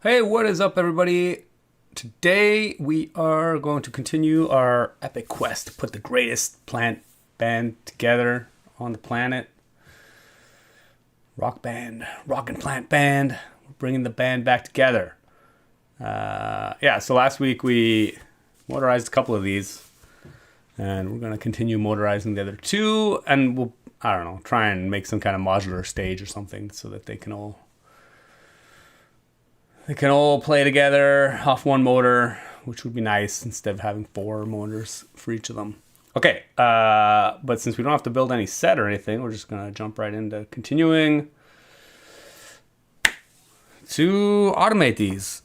Hey, what is up, everybody? Today we are going to continue our epic quest to put the greatest plant band together on the planet. Rock band, rock and plant band. We're bringing the band back together. So last week we motorized a couple of these, and we're going to continue motorizing the other two, and we'll, try and make some kind of modular stage or something so that they can all play together off one motor, which would be nice instead of having 4 motors for each of them. Okay, but since we don't have to build any set or anything, we're just going to jump right into continuing to automate these.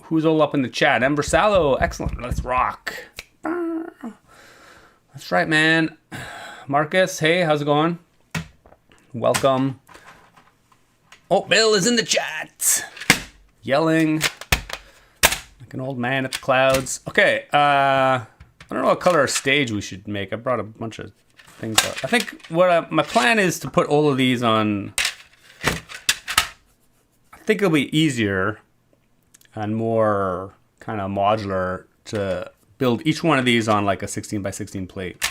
Who's all up in the chat? Ember Sallow, excellent. Let's rock. That's right, man. Marcus, hey, how's it going? Welcome. Oh, Bill is in the chat, yelling like an old man at the clouds. Okay, I don't know what color stage we should make. I brought a bunch of things up. I think what my plan is to put all of these on. I think it'll be easier and more kind of modular to build each one of these on like a 16 by 16 plate.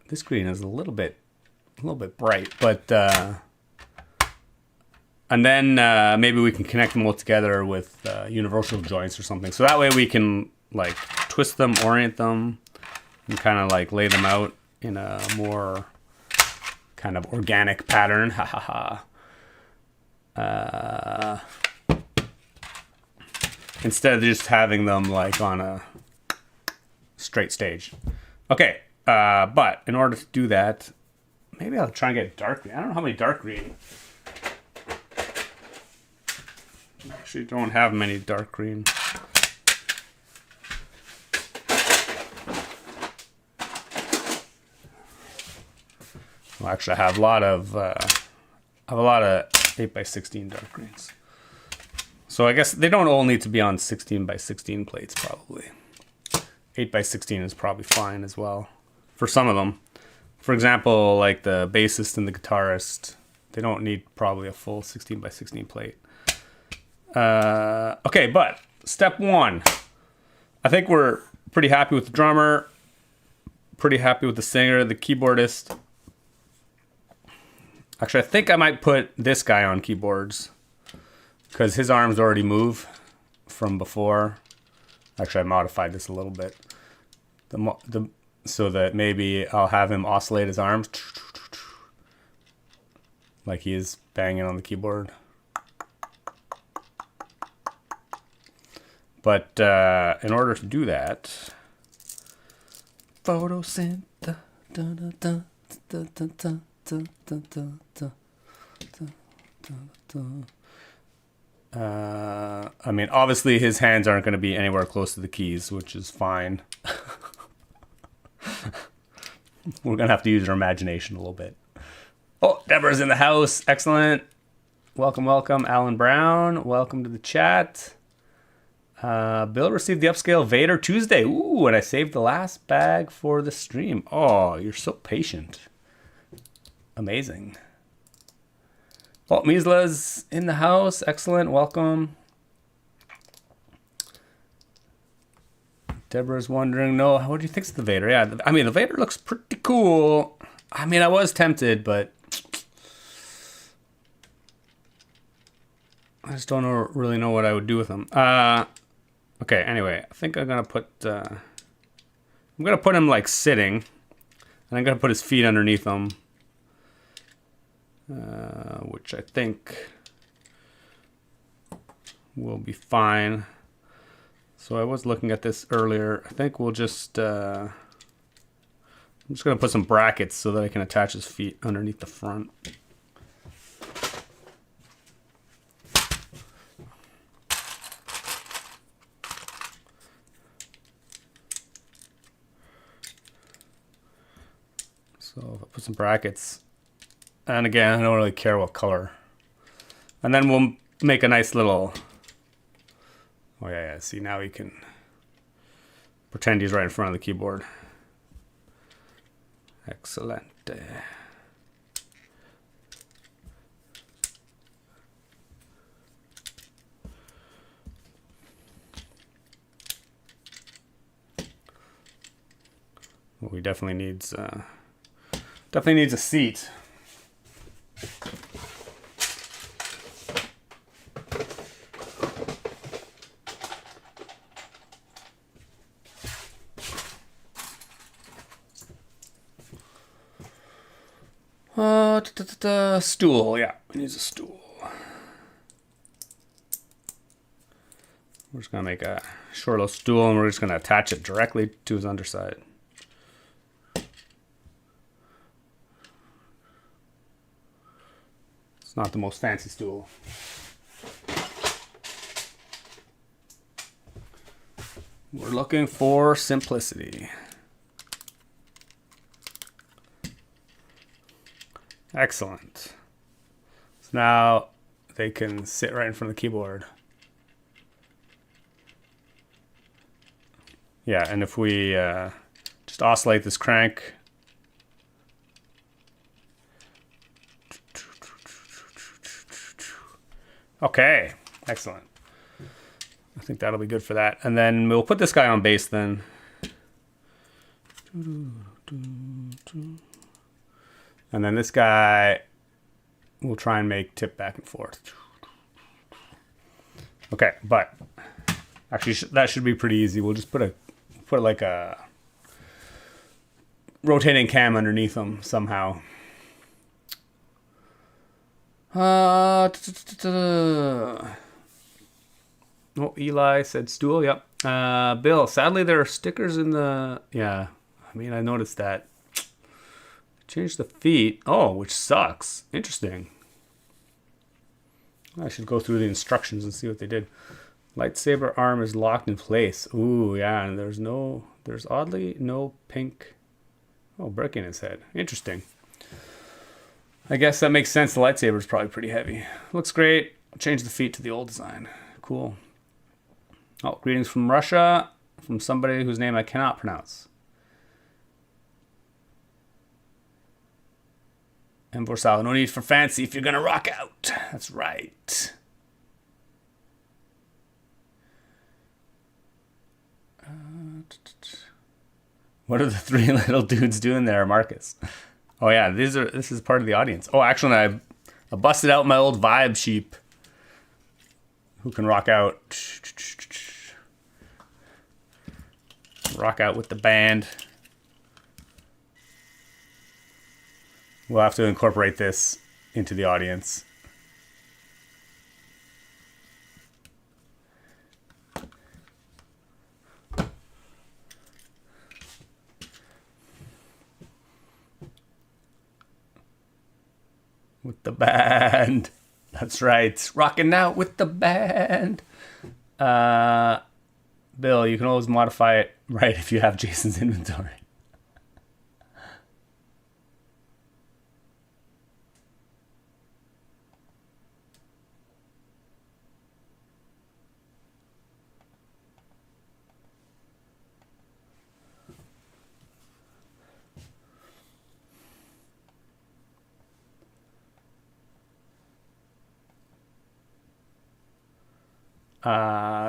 This green is a little bit bright, but and then maybe we can connect them all together with universal joints or something. So that way we can like twist them, orient them, and kind of like lay them out in a more kind of organic pattern. Instead of just having them like on a straight stage. Okay, but in order to do that, maybe I'll try and get dark green. I don't know how many dark green. Actually, don't have many dark green. Well, actually, I have a lot of 8 by 16 dark greens. So I guess they don't all need to be on 16 by 16 plates, probably. 8 by 16 is probably fine as well for some of them. For example, like the bassist and the guitarist, they don't need probably a full 16 by 16 plate. Okay, but step 1. I think we're pretty happy with the drummer, pretty happy with the singer, the keyboardist. Actually, I think I might put this guy on keyboards because his arms already move from before. Actually, I modified this a little bit. So that maybe I'll have him oscillate his arms like he is banging on the keyboard. But in order to do that, photosynth. I mean, obviously his hands aren't going to be anywhere close to the keys, which is fine. We're going to have to use our imagination a little bit. Oh, Deborah's in the house. Excellent. Welcome, welcome. Alan Brown, welcome to the chat. Bill received the upscale Vader Tuesday. Ooh, and I saved the last bag for the stream. Oh, you're so patient. Amazing. Oh, Misla's in the house. Excellent. Welcome. Deborah's wondering, no, what do you think of the Vader? Yeah, I mean, the Vader looks pretty cool. I mean, I was tempted, but I just don't really know what I would do with them. Okay, anyway, I think I'm going to put him like sitting, and I'm going to put his feet underneath him, which I think will be fine. So I was looking at this earlier. I think we'll just, I'm just going to put some brackets so that I can attach his feet underneath the front. So if I put some brackets, and again, I don't really care what color. And then we'll make a nice little, oh yeah, see, now we can pretend he's right in front of the keyboard. Excellent. We definitely needs a seat. Stool. Yeah, we need a stool. We're just gonna make a short little stool, and we're just gonna attach it directly to his underside. It's not the most fancy stool. We're looking for simplicity. Excellent. So now they can sit right in front of the keyboard. Yeah, and if we just oscillate this crank. Okay, excellent. I think that'll be good for that. And then we'll put this guy on bass then. And then this guy, we'll try and make tip back and forth. Okay, but actually that should be pretty easy. We'll just put like a rotating cam underneath them somehow. Oh, Eli said stool. Yep. Bill, sadly there are stickers in the... Yeah, I mean, I noticed that. Change the feet. Oh, which sucks. Interesting. I should go through the instructions and see what they did. Lightsaber arm is locked in place. Ooh, yeah, and there's oddly no pink... Oh, brick in his head. Interesting. I guess that makes sense. The lightsaber is probably pretty heavy. Looks great. Change the feet to the old design. Cool. Oh, greetings from Russia, from somebody whose name I cannot pronounce. And Borsal, no need for fancy if you're gonna rock out. That's right. What are the three little dudes doing there, Marcus? Oh yeah, this is part of the audience. Oh, actually, I busted out my old vibe sheep. Who can rock out? Rock out with the band. We'll have to incorporate this into the audience. With the band. That's right. Rocking out with the band. Bill, you can always modify it right if you have Jason's inventory.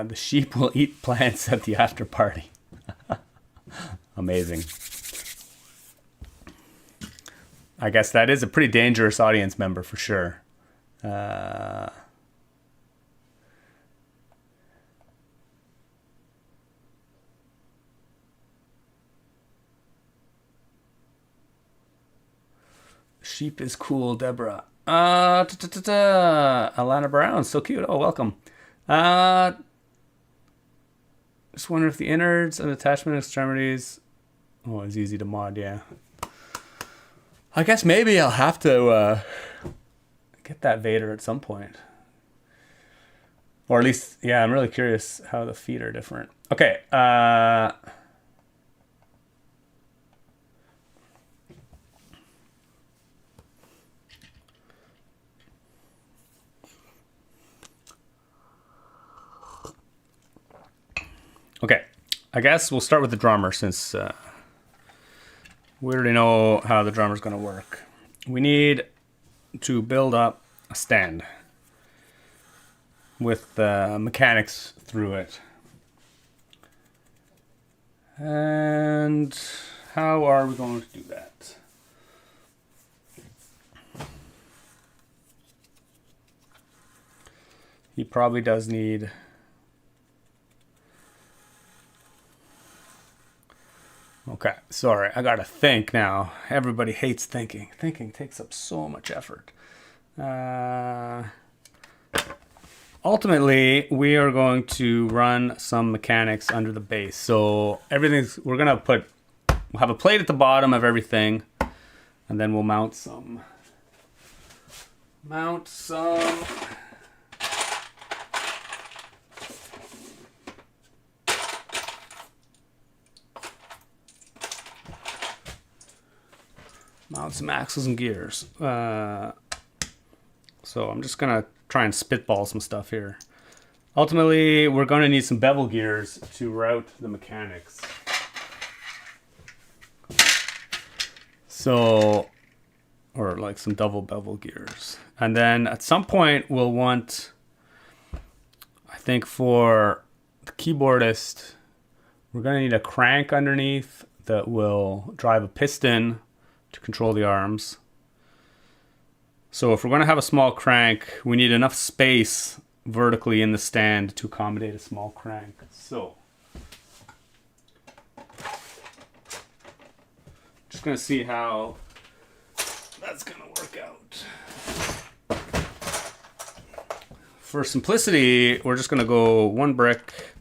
The sheep will eat plants at the after party. Amazing. I guess that is a pretty dangerous audience member for sure. Sheep is cool, Deborah. Alana Brown, so cute. Oh, welcome. Just wonder if the innards and attachment extremities... Oh, it's easy to mod, yeah. I guess maybe I'll have to get that Vader at some point. Or at least, yeah, I'm really curious how the feet are different. Okay, Okay, I guess we'll start with the drummer since we already know how the drummer's going to work. We need to build up a stand with mechanics through it. And how are we going to do that? He probably does need... Okay, sorry, I gotta think now. Everybody hates thinking. Thinking takes up so much effort. Ultimately, we are going to run some mechanics under the base. So we're gonna we'll have a plate at the bottom of everything, and then we'll mount some axles and gears. So I'm just gonna try and spitball some stuff here. Ultimately, we're gonna need some bevel gears to route the mechanics. So, or like some double bevel gears. And then at some point we'll want, I think for the keyboardist, we're gonna need a crank underneath that will drive a piston to control the arms. So if we're gonna have a small crank, we need enough space vertically in the stand to accommodate a small crank. So, just gonna see how that's gonna work out. For simplicity, we're just gonna go one brick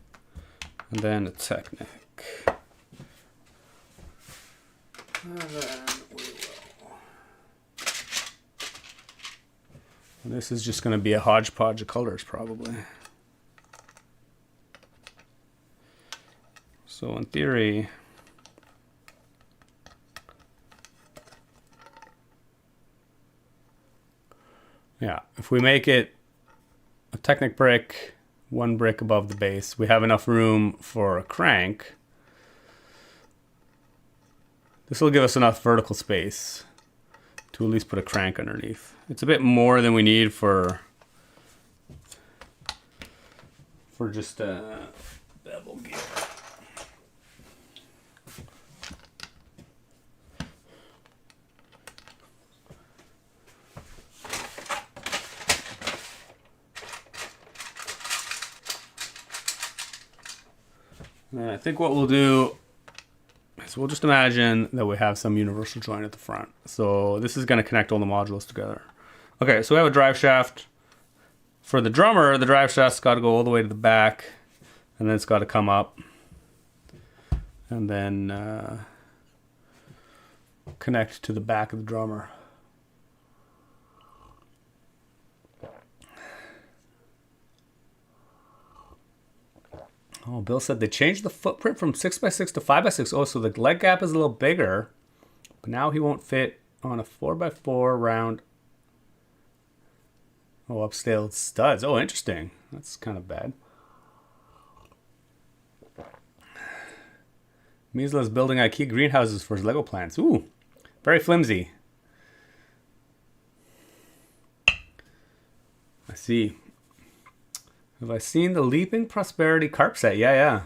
and then a Technic. And then we will. And this is just gonna be a hodgepodge of colors probably. So in theory, yeah, if we make it a Technic brick, one brick above the base, we have enough room for a crank. This will give us enough vertical space to at least put a crank underneath. It's a bit more than we need for just a bevel gear. And I think what we'll do is we'll just imagine that we have some universal joint at the front. So this is going to connect all the modules together. Okay, so we have a drive shaft. For the drummer, the drive shaft's got to go all the way to the back, and then it's got to come up, and then connect to the back of the drummer. Oh, Bill said they changed the footprint from 6x6 to 5x6. Oh, so the leg gap is a little bigger, but now he won't fit on a 4x4 round. Oh, upscaled studs. Oh, interesting. That's kind of bad. Misla's building IKEA greenhouses for his Lego plants. Ooh, very flimsy. I see. Have I seen the Leaping Prosperity carp set? Yeah.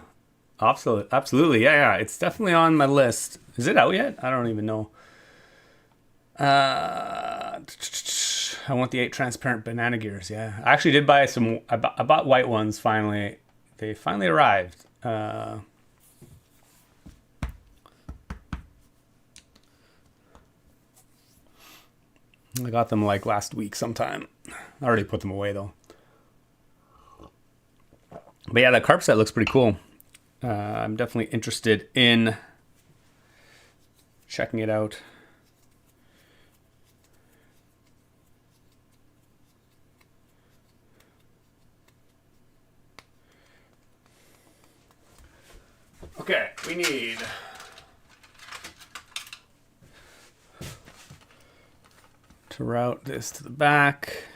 Absolutely. Yeah. It's definitely on my list. Is it out yet? I don't even know. I want the 8 transparent banana gears. Yeah. I actually did buy some. I bought white ones finally. They finally arrived. I got them like last week sometime. I already put them away though. But yeah, that carp set looks pretty cool. I'm definitely interested in checking it out. Okay, we need to route this to the back.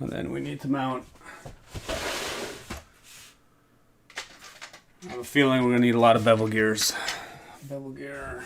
And then we need to mount. I have a feeling we're going to need a lot of bevel gears. Bevel gear.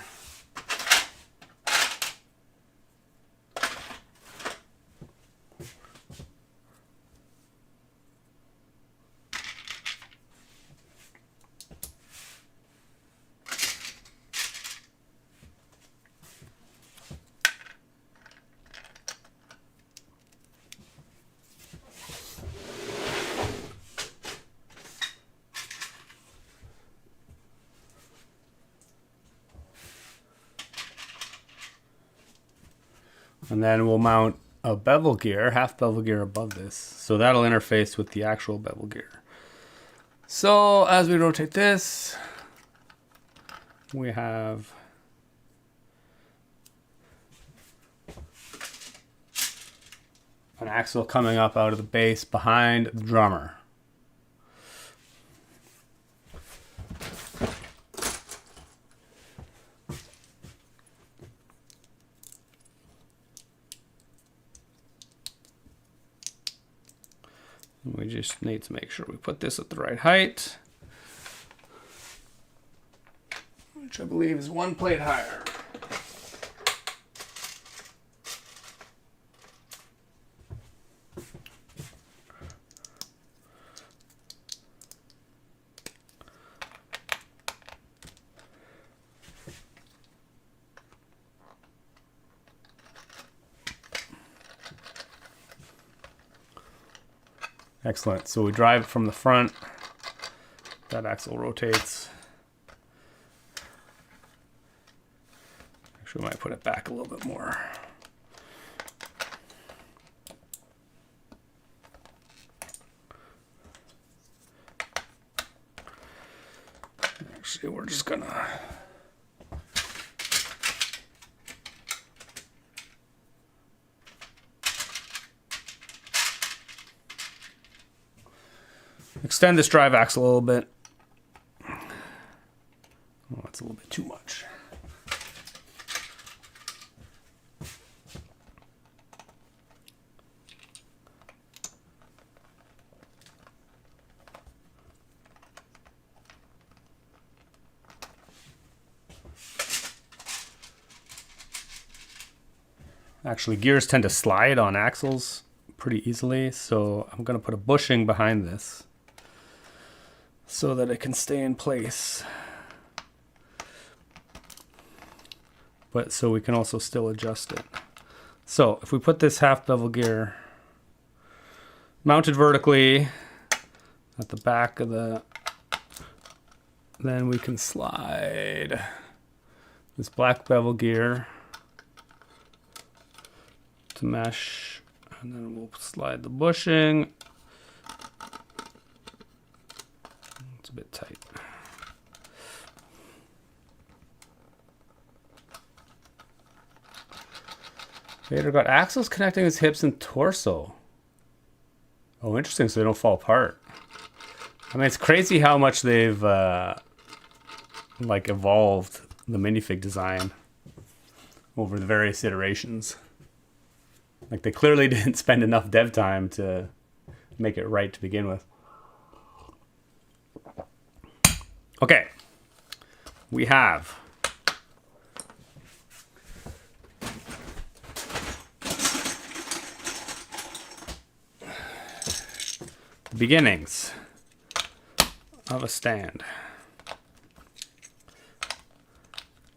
And then we'll mount a bevel gear, half bevel gear above this. So that'll interface with the actual bevel gear. So as we rotate this, we have an axle coming up out of the base behind the drummer. We just need to make sure we put this at the right height, which I believe is one plate higher. Excellent. So we drive from the front. That axle rotates. Actually, we might put it back a little bit more. Actually, we're just gonna extend this drive axle a little bit. Oh, that's a little bit too much. Actually, gears tend to slide on axles pretty easily, so I'm going to put a bushing behind this so that it can stay in place. But so we can also still adjust it. So if we put this half bevel gear mounted vertically at the back of the, then we can slide this black bevel gear to mesh, and then we'll slide the bushing. It's a bit tight. Vader got axles connecting his hips and torso. Oh, interesting, so they don't fall apart. I mean, it's crazy how much they've like evolved the minifig design over the various iterations. Like, they clearly didn't spend enough dev time to make it right to begin with. Okay. We have the beginnings of a stand.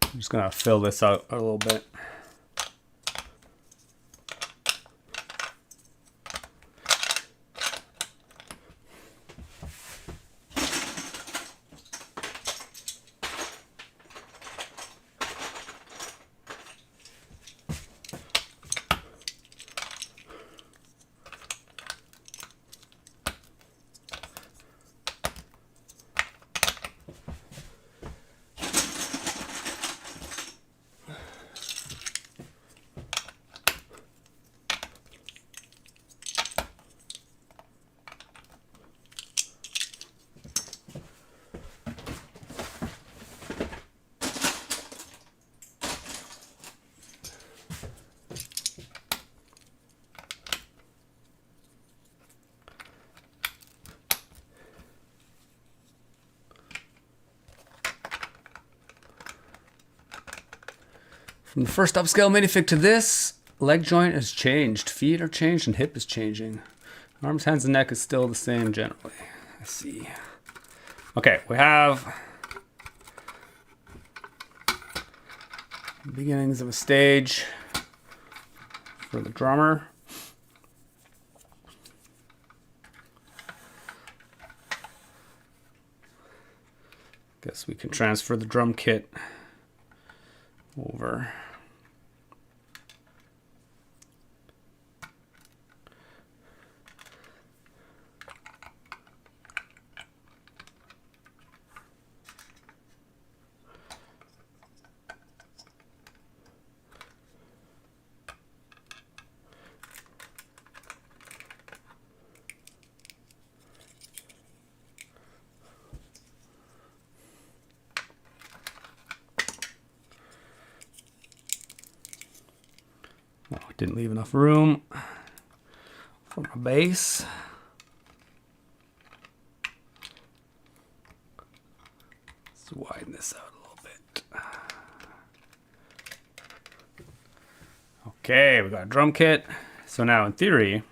I'm just going to fill this out a little bit. From the first upscale minifig to this, leg joint has changed. Feet are changed and hip is changing. Arms, hands, and neck is still the same generally. I see. Okay, we have beginnings of a stage for the drummer. Guess we can transfer the drum kit over. Oh, didn't leave enough room for my bass. Let's widen this out a little bit. Okay, we got a drum kit. So now in theory,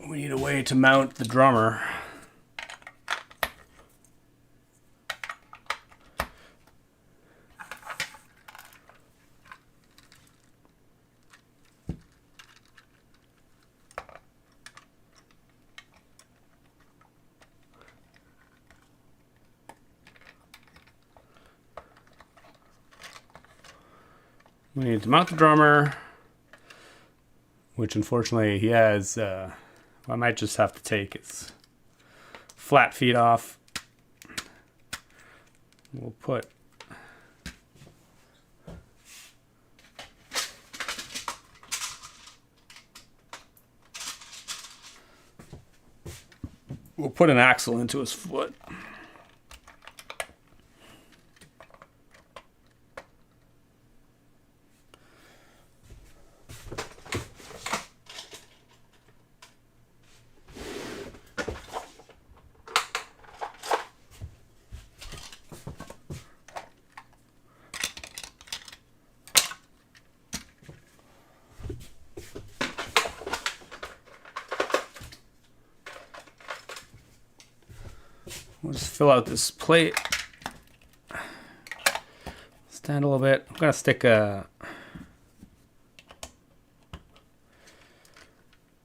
we need a way to mount the drummer. We need to mount the drummer, which unfortunately he has, I might just have to take his flat feet off. We'll put an axle into his foot. We'll just fill out this plate. Stand a little bit. I'm gonna stick a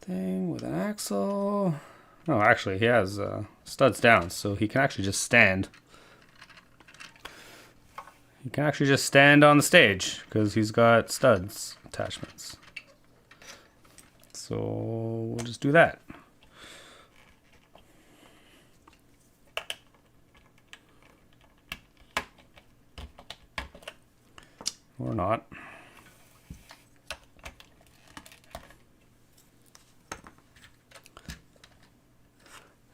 thing with an axle. Oh, actually, he has studs down, so he can actually just stand. He can actually just stand on the stage because he's got studs attachments. So we'll just do that. Or not.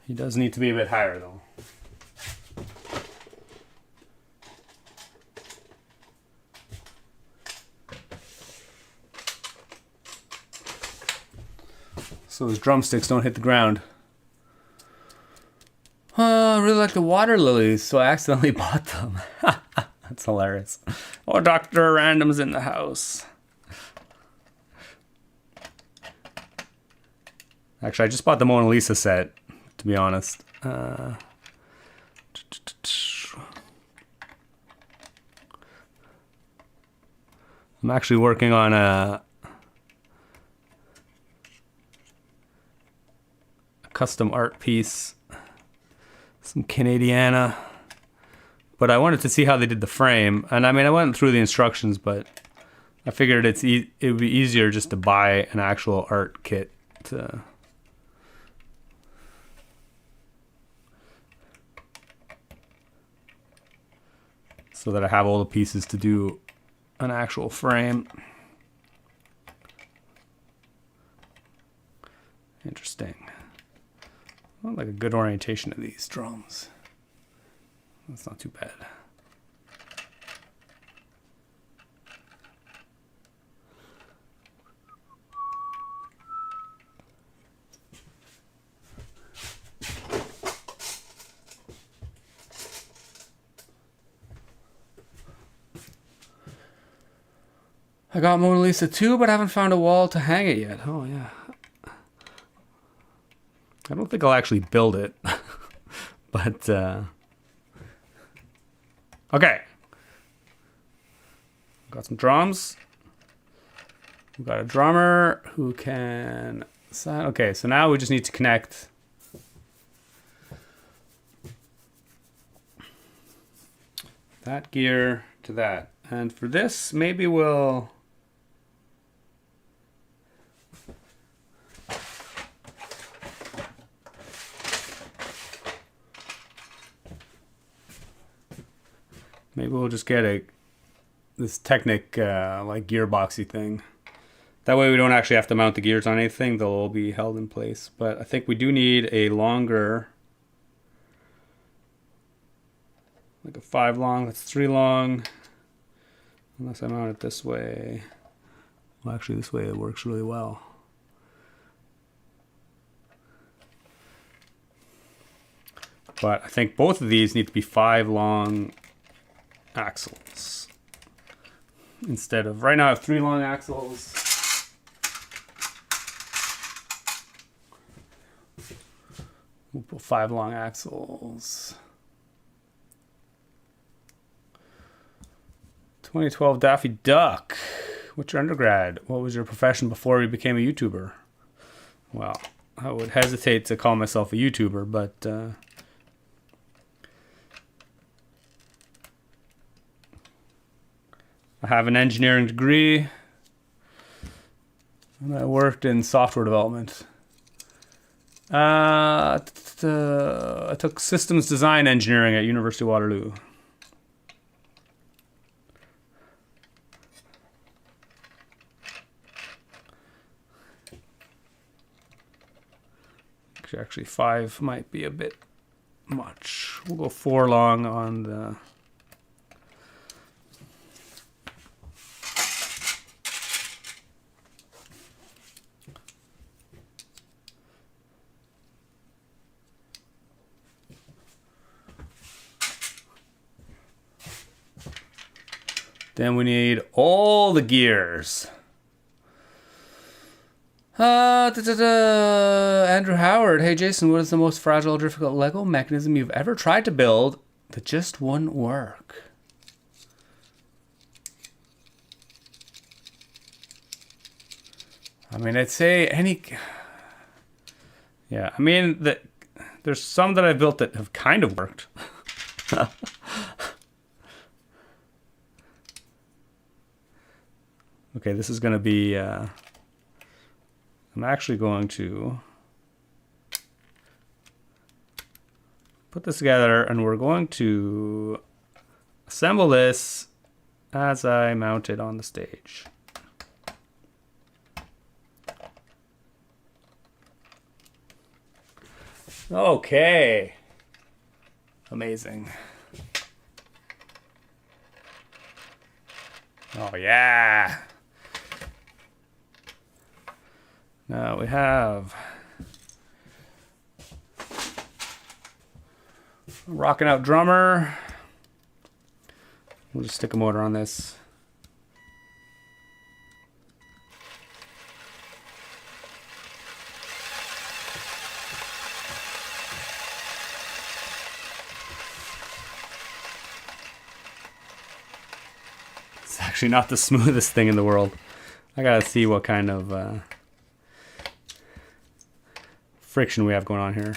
He does need to be a bit higher though. So his drumsticks don't hit the ground. I really like the water lilies, so I accidentally bought them. That's hilarious. Oh, Dr. Random's in the house. Actually, I just bought the Mona Lisa set, to be honest. I'm actually working on a custom art piece. Some Canadiana. But I wanted to see how they did the frame. And I mean, I went through the instructions, but I figured it would be easier just to buy an actual art kit to... so that I have all the pieces to do an actual frame. Interesting. I like a good orientation of these drums. That's not too bad. I got Mona Lisa 2, but I haven't found a wall to hang it yet. Oh, yeah. I don't think I'll actually build it. But, okay. Got some drums. We've got a drummer who can... Okay, so now we just need to connect... that gear to that. And for this, maybe we'll... maybe we'll just get this Technic like gearboxy thing. That way we don't actually have to mount the gears on anything. They'll all be held in place. But I think we do need a longer... like a 5 long, that's 3 long. Unless I mount it this way. Well, actually this way it works really well. But I think both of these need to be 5 long axles. Instead of, right now I have 3 long axles. We'll put 5 long axles. 2012 Daffy Duck. What's your undergrad? What was your profession before you became a YouTuber? Well, I would hesitate to call myself a YouTuber, but I have an engineering degree and I worked in software development. I took systems design engineering at University of Waterloo. Actually, 5 might be a bit much. We'll go 4 long on the... Then we need all the gears. Andrew Howard. Hey, Jason, what is the most fragile or difficult Lego mechanism you've ever tried to build that just wouldn't work? I mean, I'd say any... Yeah, I mean, there's some that I've built that have kind of worked. Okay, this is going to be... I'm actually going to put this together and we're going to assemble this as I mount it on the stage. Okay. Amazing. Oh yeah. Now we have a rocking out drummer. We'll just stick a motor on this. It's actually not the smoothest thing in the world. I gotta see what kind of friction we have going on here.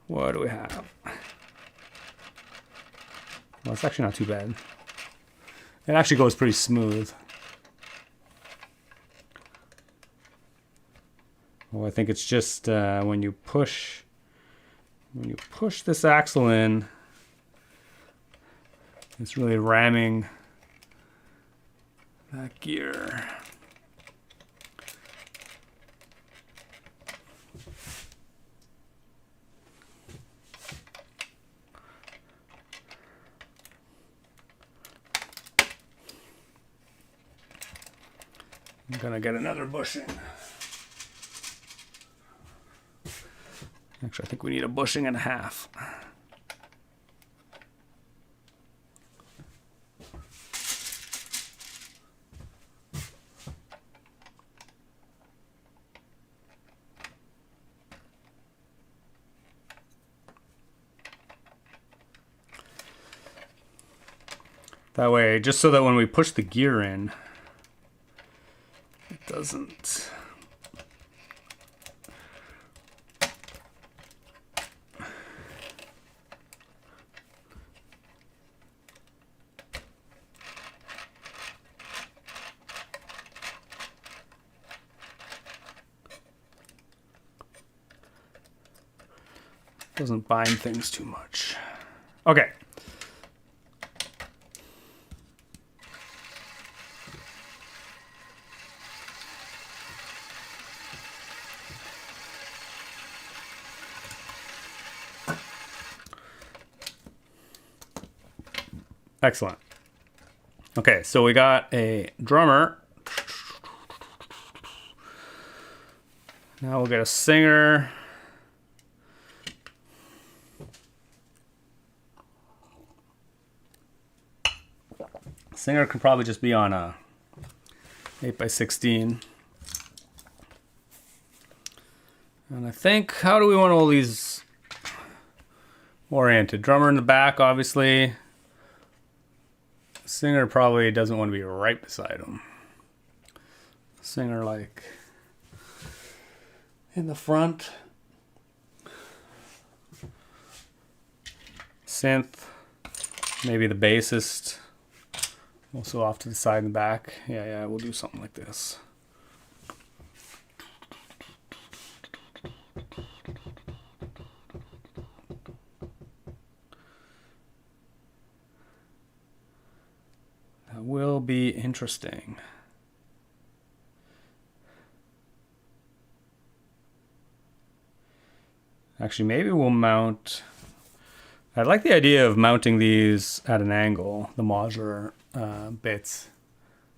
What do we have? Well, it's actually not too bad. It actually goes pretty smooth. Well, I think it's just when you push this axle in, it's really ramming that gear. I'm gonna get another bushing. Actually, I think we need a bushing and a half. That way, just so that when we push the gear in, it doesn't... doesn't bind things too much. Okay. Excellent. Okay, so we got a drummer. Now we'll get a singer. Singer can probably just be on a 8x16. And I think, how do we want all these oriented? Drummer in the back, obviously. Singer probably doesn't want to be right beside him. Singer like in the front. Synth, maybe the bassist. Also off to the side and back. Yeah, we'll do something like this. That will be interesting. Actually, maybe we'll mount... I like the idea of mounting these at an angle, the modular bits,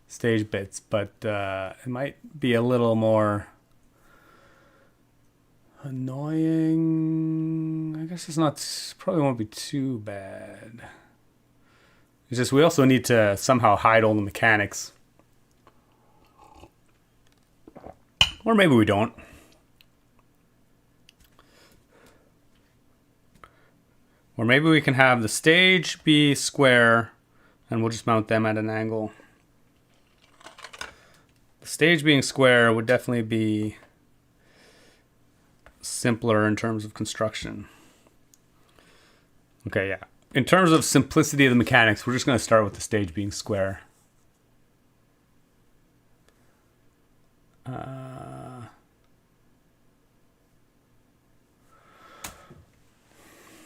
stage bits, but it might be a little more annoying. I guess it's not, probably won't be too bad. It's just we also need to somehow hide all the mechanics. Or maybe we don't. Or maybe we can have the stage be square and we'll just mount them at an angle. The stage being square would definitely be simpler in terms of construction. Okay, yeah. In terms of simplicity of the mechanics, we're just going to start with the stage being square.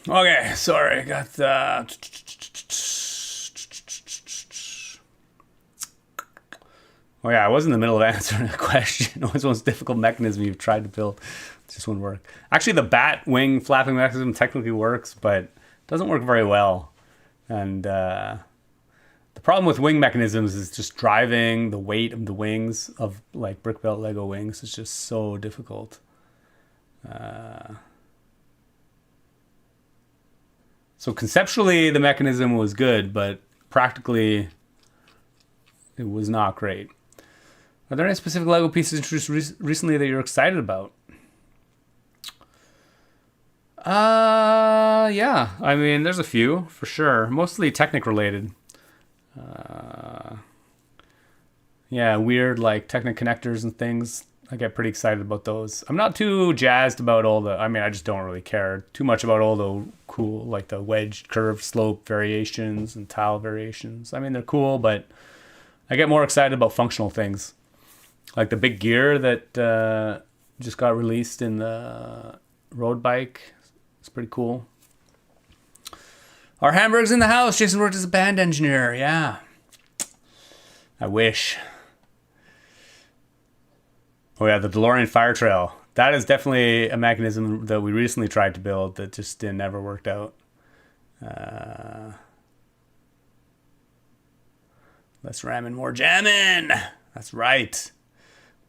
Okay, sorry, I got Oh yeah, I was in the middle of answering a question. What's the most difficult mechanism you've tried to build? It just wouldn't work. Actually, the bat wing flapping mechanism technically works, but doesn't work very well. And the problem with wing mechanisms is just driving the weight of the wings of like Brickbuilt Lego wings. It's just so difficult. So conceptually, the mechanism was good, but practically, it was not great. Are there any specific Lego pieces introduced recently that you're excited about? Yeah. I mean, there's a few, for sure. Mostly Technic related. Yeah, weird, like, Technic connectors and things. I get pretty excited about those. I'm not too jazzed about all the... I mean, I just don't really care too much about all the cool, like, the wedge curve slope variations and tile variations. I mean, they're cool, but I get more excited about functional things. Like the big gear that just got released in the road bike. It's pretty cool. Our Hamburg's in the house. Jason worked as a band engineer. Yeah. I wish. Oh yeah, the DeLorean Fire Trail. That is definitely a mechanism that we recently tried to build that just never worked out. Less ramming, more jamming. That's right.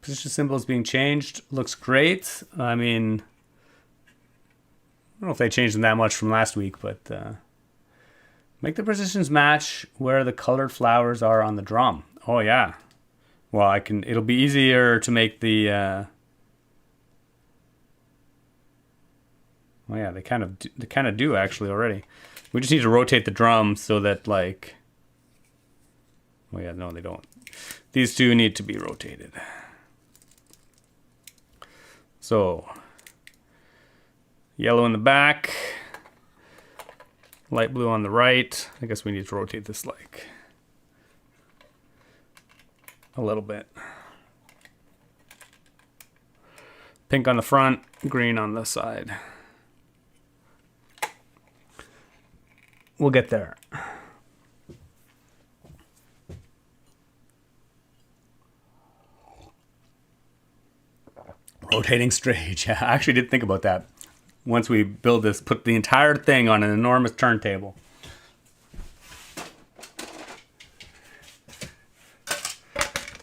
Position symbol is being changed. Looks great. I mean, I don't know if they changed them that much from last week, but make the positions match where the colored flowers are on the drum. Oh yeah. Well, it'll be easier to make the oh yeah, they kind of do actually already. We just need to rotate the drum so that like Oh yeah, no, they don't. These two need to be rotated. So, yellow in the back, light blue on the right. I guess we need to rotate this like a little bit. Pink on the front, green on the side. We'll get there. Rotating straight. Yeah, I actually did think about that. Once we build this, put the entire thing on an enormous turntable.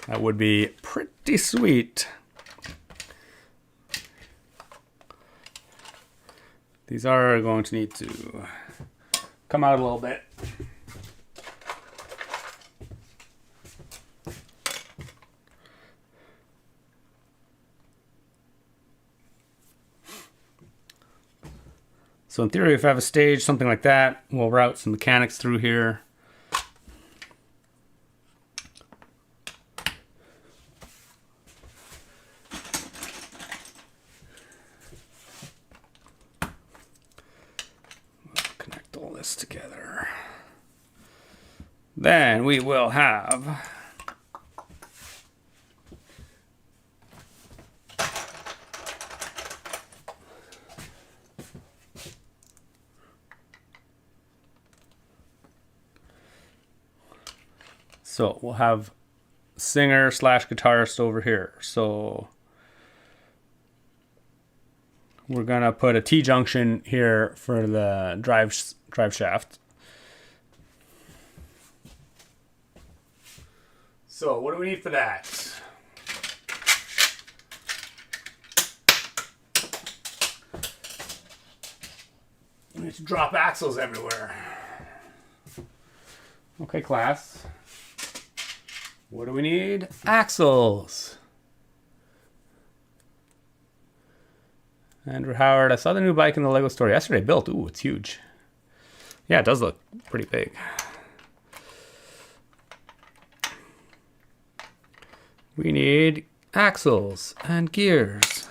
That would be pretty sweet. These are going to need to come out a little bit. So in theory, if I have a stage, something like that, we'll route some mechanics through here. Connect all this together. Then we will have so we'll have singer / guitarist over here. So we're gonna put a T-junction here for the drive shaft. So what do we need for that? We need to drop axles everywhere. Okay, class. What do we need? Axles. Andrew Howard, I saw the new bike in the Lego store yesterday. Built. Ooh, it's huge. Yeah, it does look pretty big. We need axles and gears.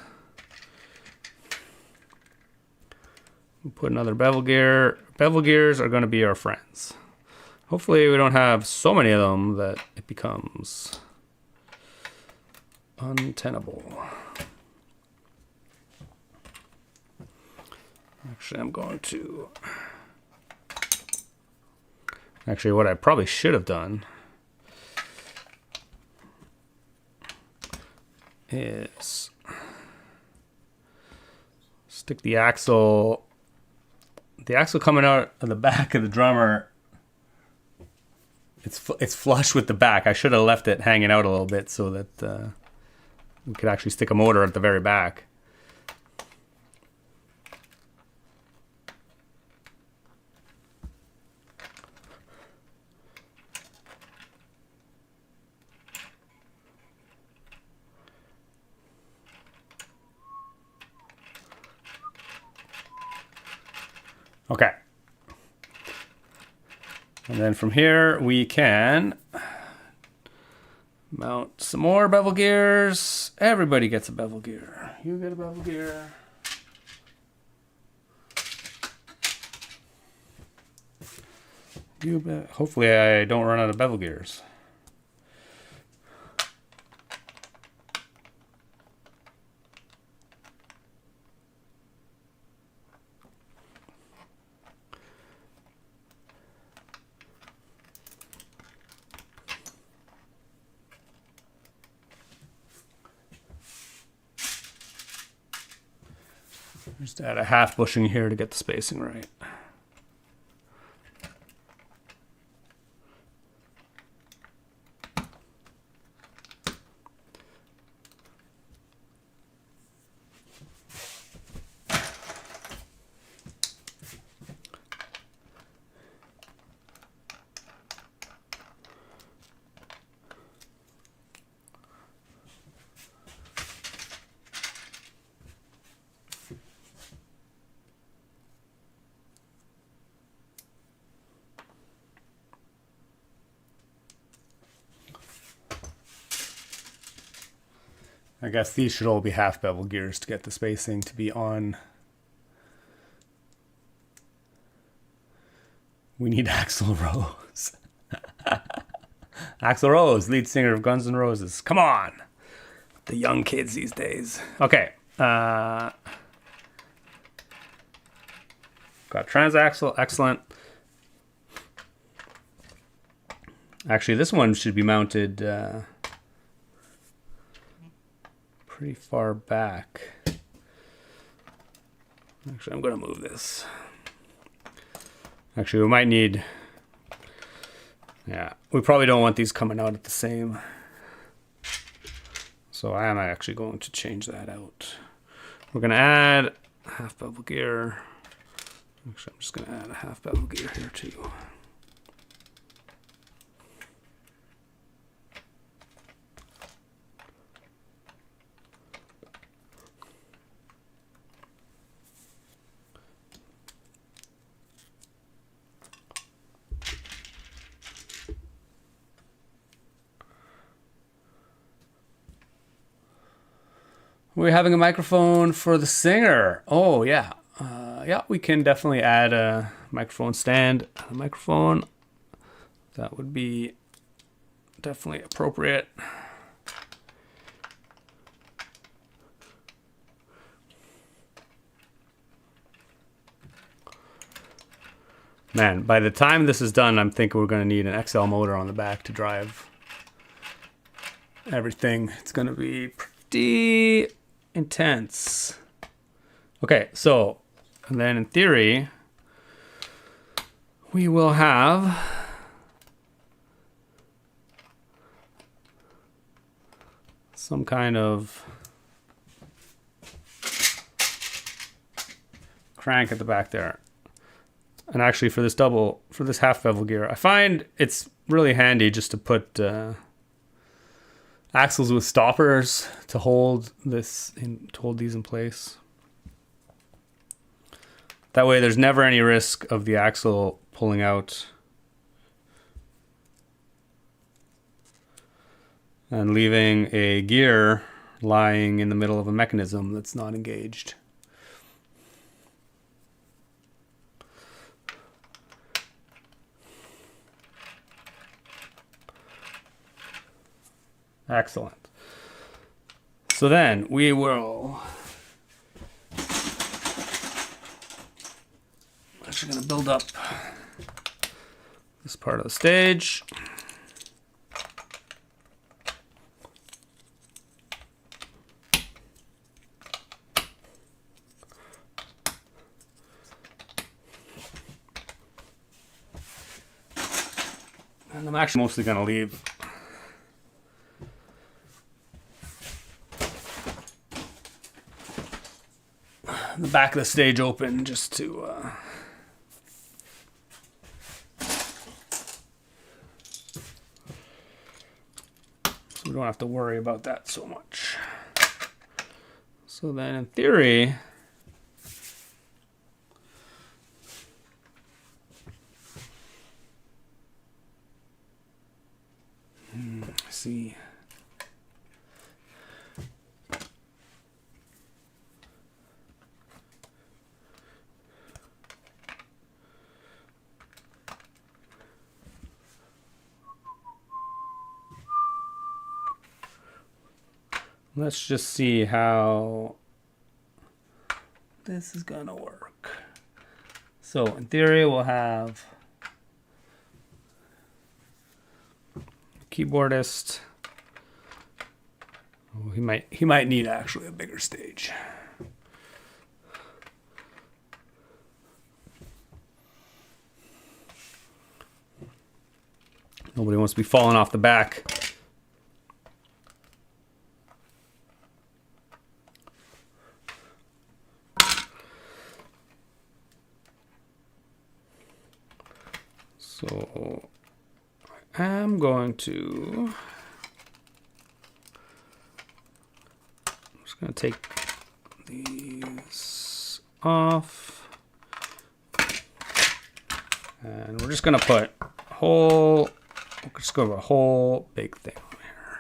We'll put another bevel gear. Bevel gears are going to be our friends. Hopefully we don't have so many of them that it becomes untenable. Actually, I'm going to... Actually, what I probably should have done is stick the axle coming out of the back of the drummer. It's flush with the back. I should have left it hanging out a little bit so that we could actually stick a motor at the very back. Okay. And then from here, we can mount some more bevel gears. Everybody gets a bevel gear. You get a bevel gear. You bet. Hopefully I don't run out of bevel gears. Just add a half bushing here to get the spacing right. I guess these should all be half bevel gears to get the spacing to be on. We need Axl Rose. Axl Rose, lead singer of Guns N' Roses. Come on. The young kids these days. Okay. Got transaxle. Excellent. Actually, this one should be mounted pretty far back. Actually, I'm going to move this. Actually, we might need... Yeah, we probably don't want these coming out at the same. So I am actually going to change that out. We're going to add half bevel gear. Actually, I'm just going to add a half bevel gear here too. We're having a microphone for the singer. Oh, yeah. Yeah, we can definitely add a microphone stand and a microphone. That would be definitely appropriate. Man, by the time this is done, I'm thinking we're going to need an XL motor on the back to drive everything. It's going to be pretty intense. Okay, so, and then in theory, we will have some kind of crank at the back there. And actually for this half bevel gear, I find it's really handy just to put axles with stoppers to hold these in place. That way there's never any risk of the axle pulling out and leaving a gear lying in the middle of a mechanism that's not engaged. Excellent. So then we will actually going to build up this part of the stage. And I'm actually mostly going to leave the back of the stage open just to so we don't have to worry about that so much. So then in theory, let's see. Let's just see how this is gonna work. So in theory, we'll have keyboardist. Oh, he might need actually a bigger stage. Nobody wants to be falling off the back. So I'm going to, I'm just going to take these off, and we're just going to put a whole, we'll just go over a whole big thing on here.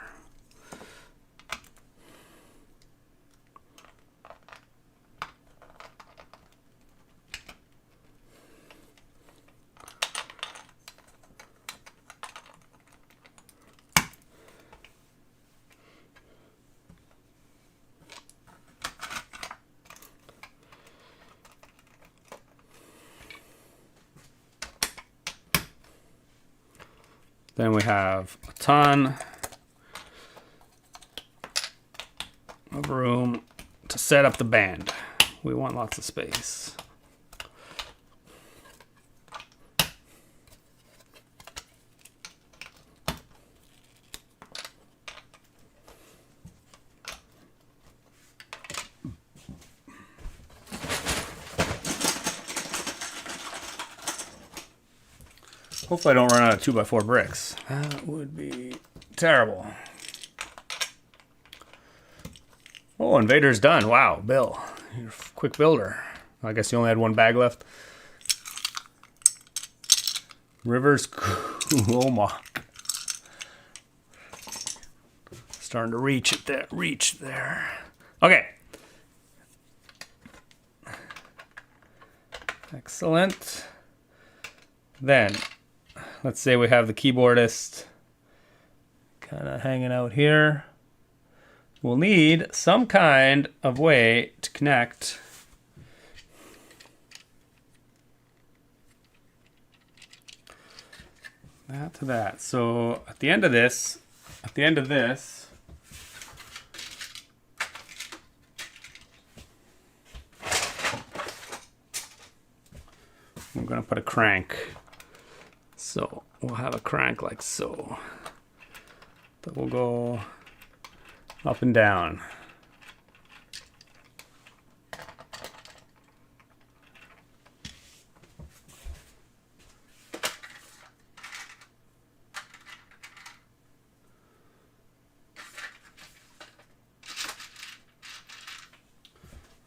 Then we have a ton of room to set up the band. We want lots of space. Hopefully I don't run out of 2x4 bricks. That would be terrible. Oh, Invader's done. Wow, Bill. You're a quick builder. I guess you only had one bag left. Rivers Cuomo. Starting to reach it there. Reach there. Okay. Excellent. Then, let's say we have the keyboardist kind of hanging out here. We'll need some kind of way to connect that to that. So at the end of this, we're going to put a crank. So we'll have a crank like so. That will go up and down.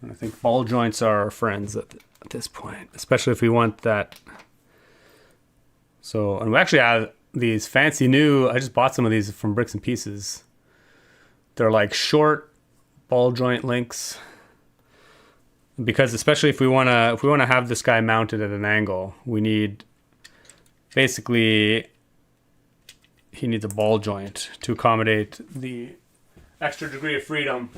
And I think ball joints are our friends at this point, especially if we want that. So, and we actually have these fancy new, I just bought some of these from Bricks and Pieces. They're like short ball joint links. Because especially if we want to have this guy mounted at an angle, we need, basically, he needs a ball joint to accommodate the extra degree of freedom.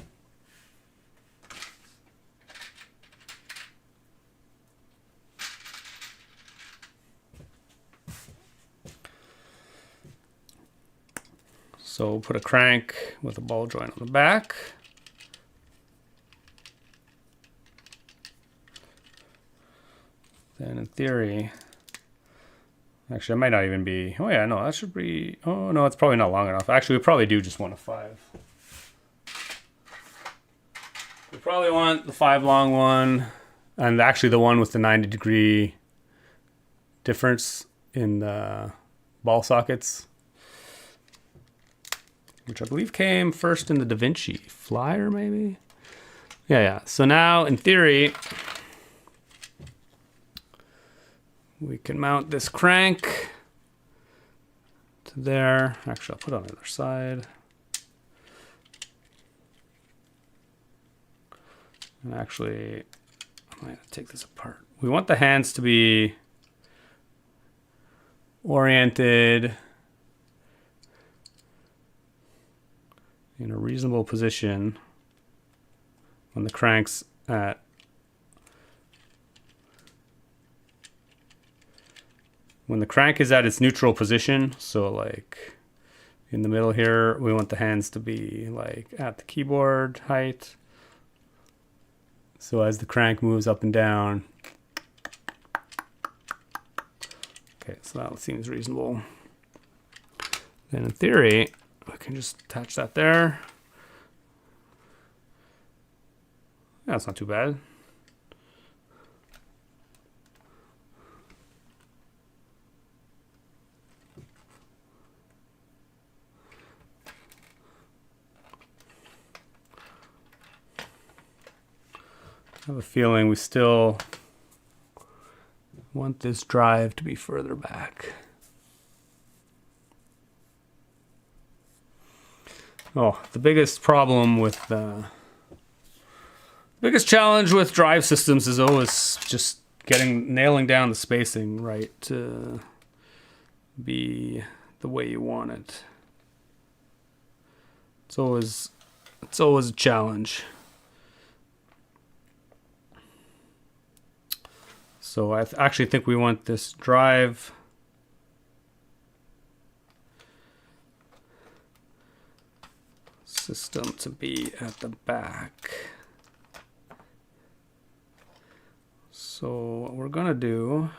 So we'll put a crank with a ball joint on the back. Then in theory, actually, it might not even be, oh yeah, no, that should be, oh no, it's probably not long enough. Actually, we probably do just want a 5. We probably want the 5 long one, and actually the one with the 90-degree difference in the ball sockets, which I believe came first in the DaVinci Flyer, maybe? Yeah. So now, in theory, we can mount this crank to there. Actually, I'll put it on the other side. And actually, I might take this apart. We want the hands to be oriented in a reasonable position when the crank's at is at its neutral position. So like in the middle here, we want the hands to be like at the keyboard height. So as the crank moves up and down. Okay, so that seems reasonable. Then in theory, I can just attach that there. Yeah, that's not too bad. I have a feeling we still want this drive to be further back. Oh, the biggest problem with biggest challenge with drive systems is always just nailing down the spacing right to be the way you want it. It's always a challenge. So I actually think we want this drive system to be at the back. So what we're gonna do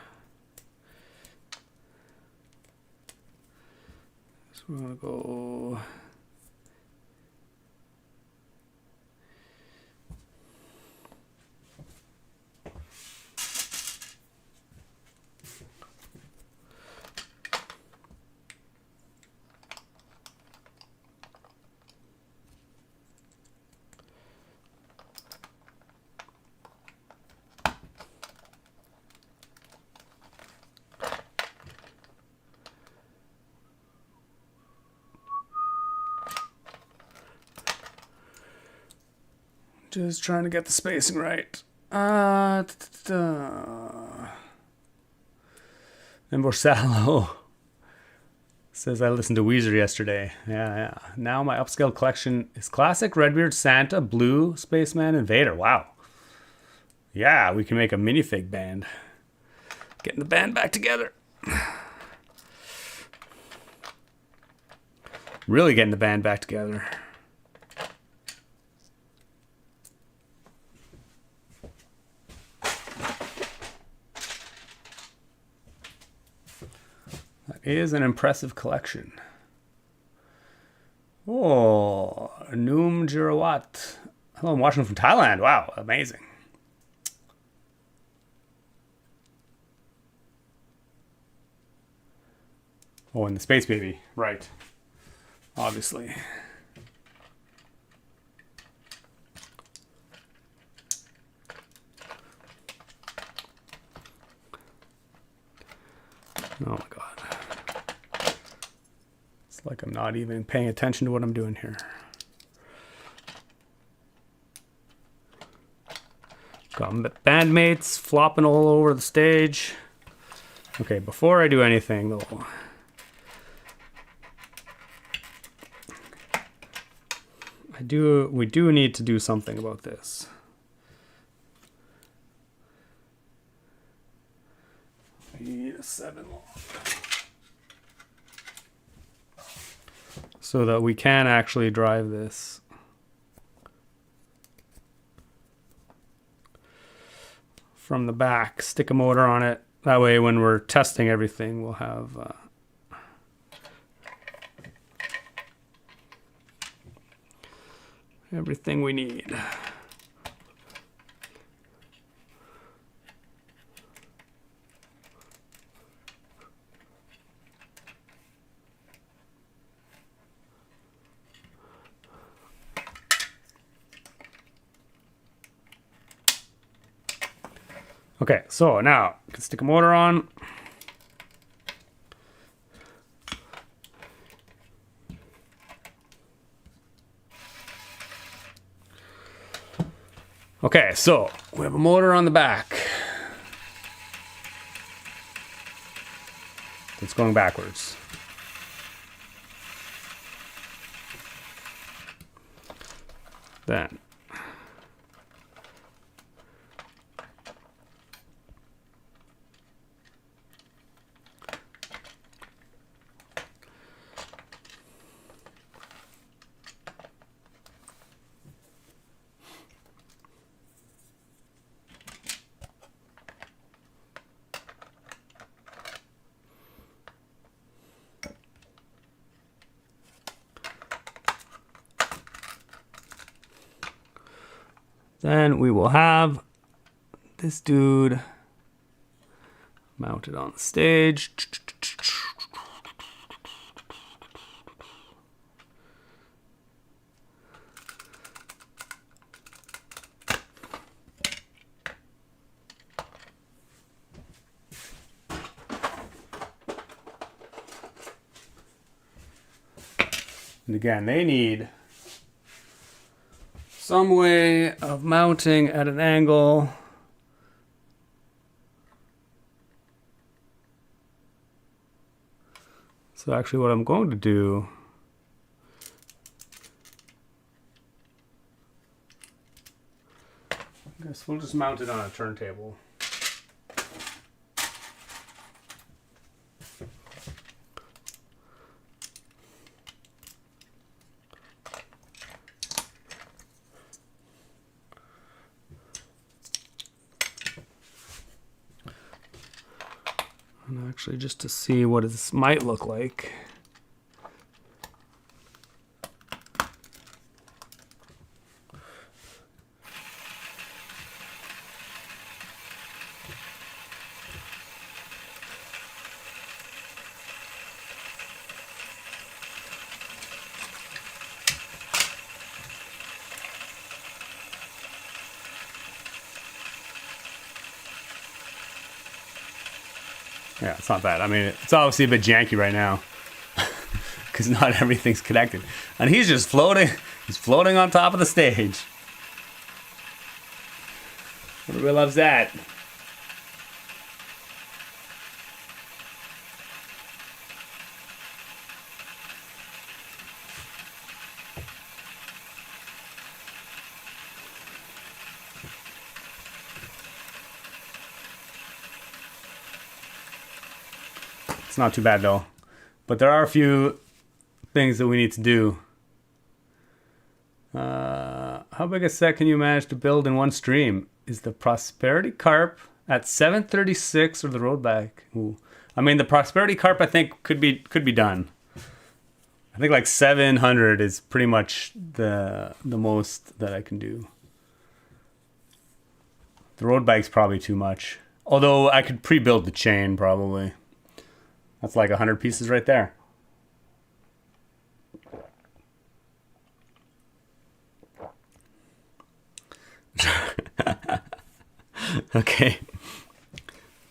is we're gonna go just trying to get the spacing right. And Borsalo says I listened to Weezer yesterday. Yeah. Now my upscale collection is classic Redbeard, Santa, Blue, Spaceman, and Vader. Wow. Yeah, we can make a minifig band. Getting the band back together. Really getting the band back together. Is an impressive collection. Oh, Noom Jirawat. Hello, I'm watching from Thailand. Wow, amazing. Oh, and the Space Baby. Right. Obviously. Oh my God. It's like I'm not even paying attention to what I'm doing here. Got bandmates flopping all over the stage. Okay, before I do anything though, we do need to do something about this. I need a 7 long. So that we can actually drive this. From the back, stick a motor on it. That way when we're testing everything, we'll have everything we need. Okay, so now I can stick a motor on. Okay, so we have a motor on the back. It's going backwards. Then we will have this dude mounted on the stage. And again, they need some way of mounting at an angle. So actually what I'm going to do I guess we'll just mount it on a turntable. Actually, just to see what this might look like. Yeah, it's not bad. I mean, it's obviously a bit janky right now because not everything's connected. And he's just floating. He's floating on top of the stage. Everybody loves that. It's not too bad though. But there are a few things that we need to do. How big a set can you manage to build in one stream? Is the Prosperity Carp at 736 or the Roadback? Ooh. I mean, the Prosperity Carp I think could be done. I think like 700 is pretty much the most that I can do. The road bike's probably too much. Although I could pre-build the chain probably. That's like 100 pieces right there. Okay.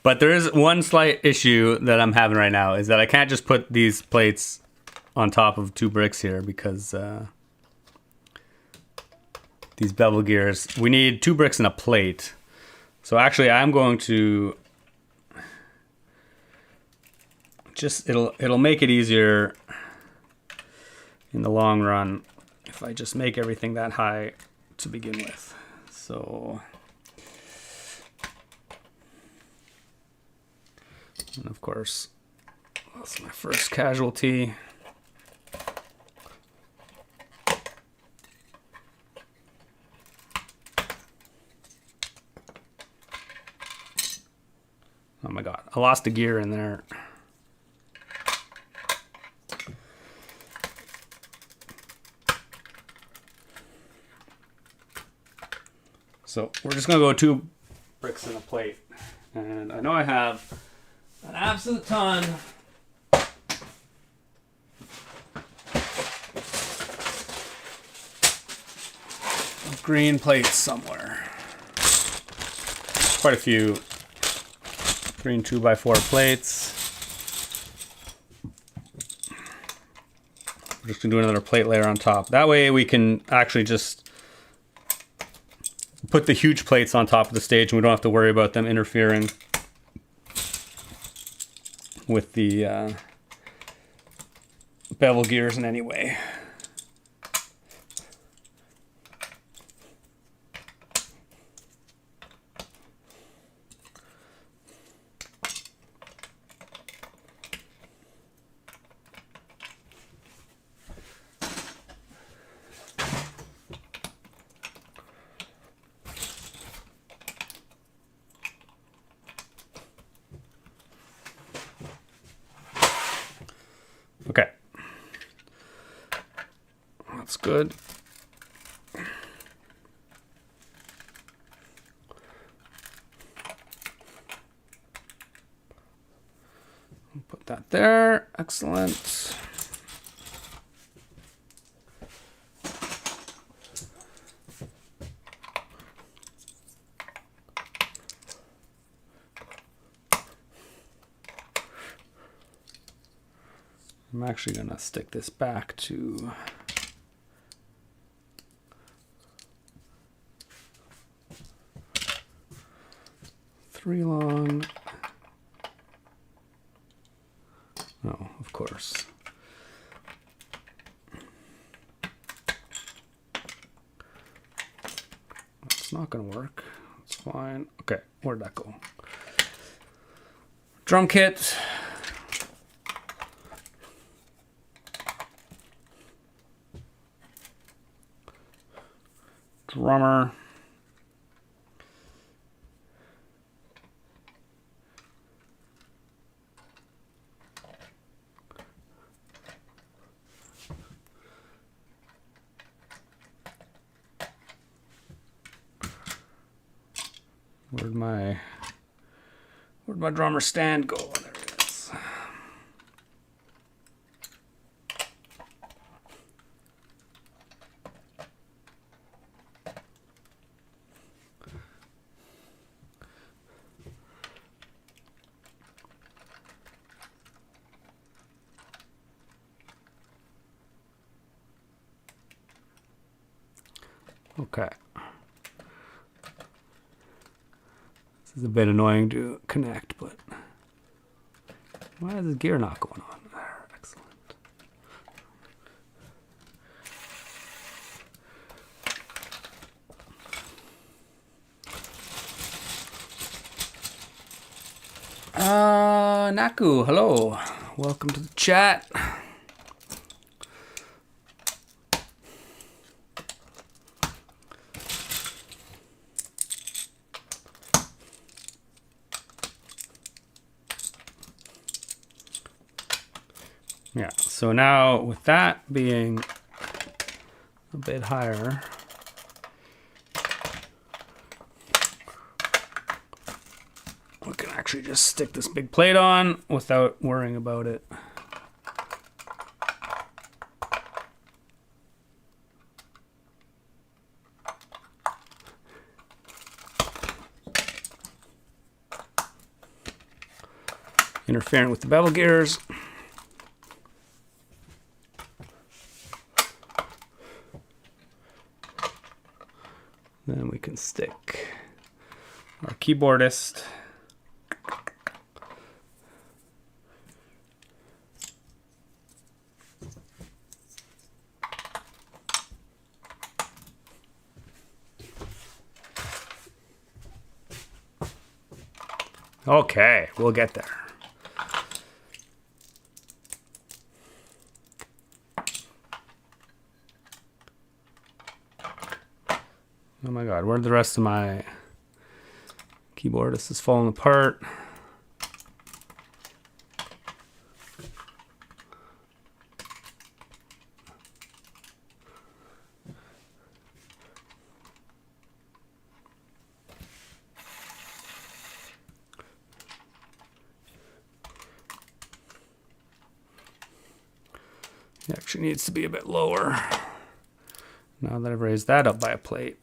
But there is one slight issue that I'm having right now is that I can't just put these plates on top of 2 bricks here because these bevel gears, we need 2 bricks and a plate. So actually I'm going to just, it'll make it easier in the long run if I just make everything that high to begin with. So, and of course, that's my first casualty. Oh my God, I lost a gear in there. So we're just gonna go 2 bricks and a plate. And I know I have an absolute ton of green plates somewhere. Quite a few green 2x4 plates. We're just gonna do another plate layer on top. That way we can actually just put the huge plates on top of the stage and we don't have to worry about them interfering with the bevel gears in any way. Okay. That's good. Put that there. Excellent. I'm actually going to stick this back to three long. Oh, of course. That's not going to work. That's fine. Okay, where'd that go? Drum kit. Drummer. Where'd my drummer stand go? There it is. Okay. This is a bit annoying to connect, but why is the gear not going on? There, excellent. Naku, hello. Welcome to the chat. Yeah, so now with that being a bit higher, we can actually just stick this big plate on without worrying about it. Interfering with the bevel gears. Then we can stick our keyboardist. Okay, we'll get there. Oh my God, where'd the rest of my keyboard? This is falling apart. It actually needs to be a bit lower. Now that I've raised that up by a plate.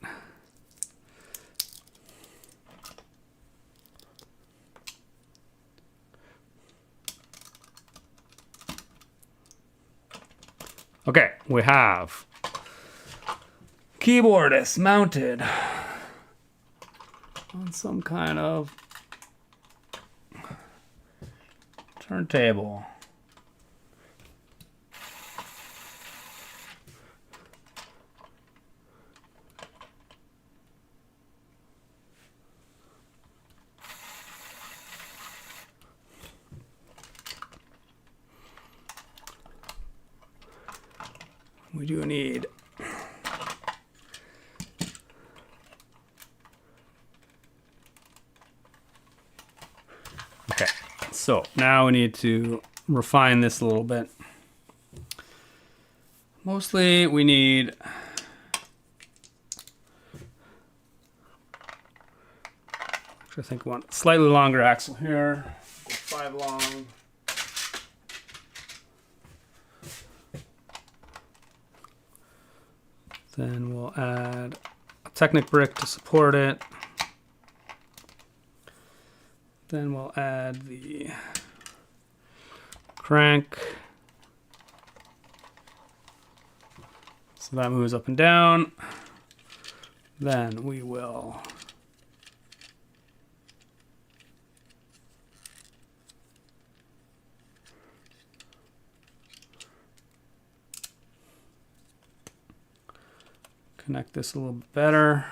Okay, we have keyboardist mounted on some kind of turntable. We do need okay, so now we need to refine this a little bit. Mostly we need I think we want a slightly longer axle here. Go 5 long. Then we'll add a Technic brick to support it. Then we'll add the crank. So that moves up and down. Then we will connect this a little bit better.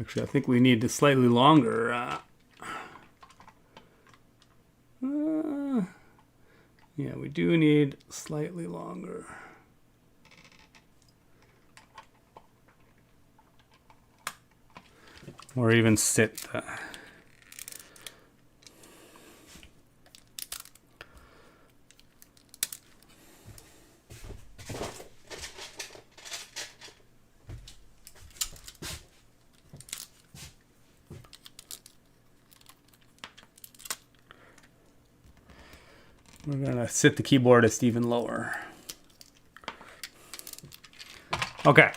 Actually, I think we need a slightly longer. Yeah, we do need slightly longer. or even sit the... We're gonna sit the keyboard as even lower. Okay.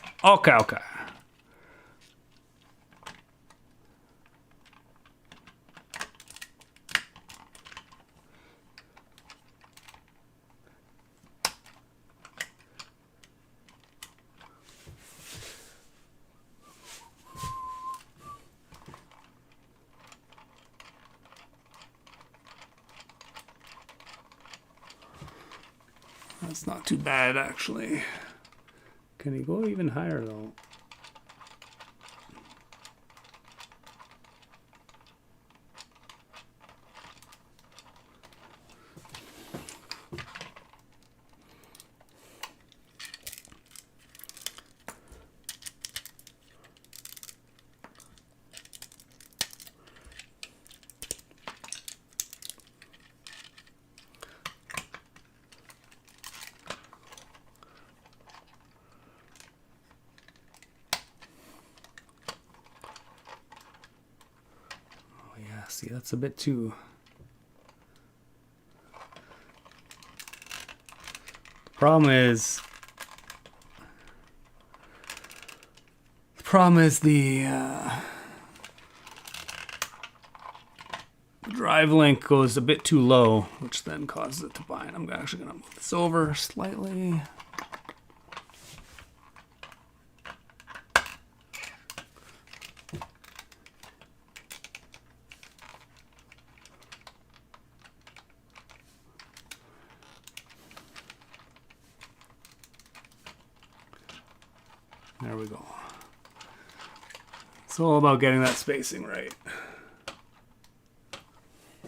That's not too bad, actually. Can he go even higher, though? See, that's a bit too... The problem is the drive link goes a bit too low, which then causes it to bind. I'm actually going to move this over slightly. There we go. It's all about getting that spacing right.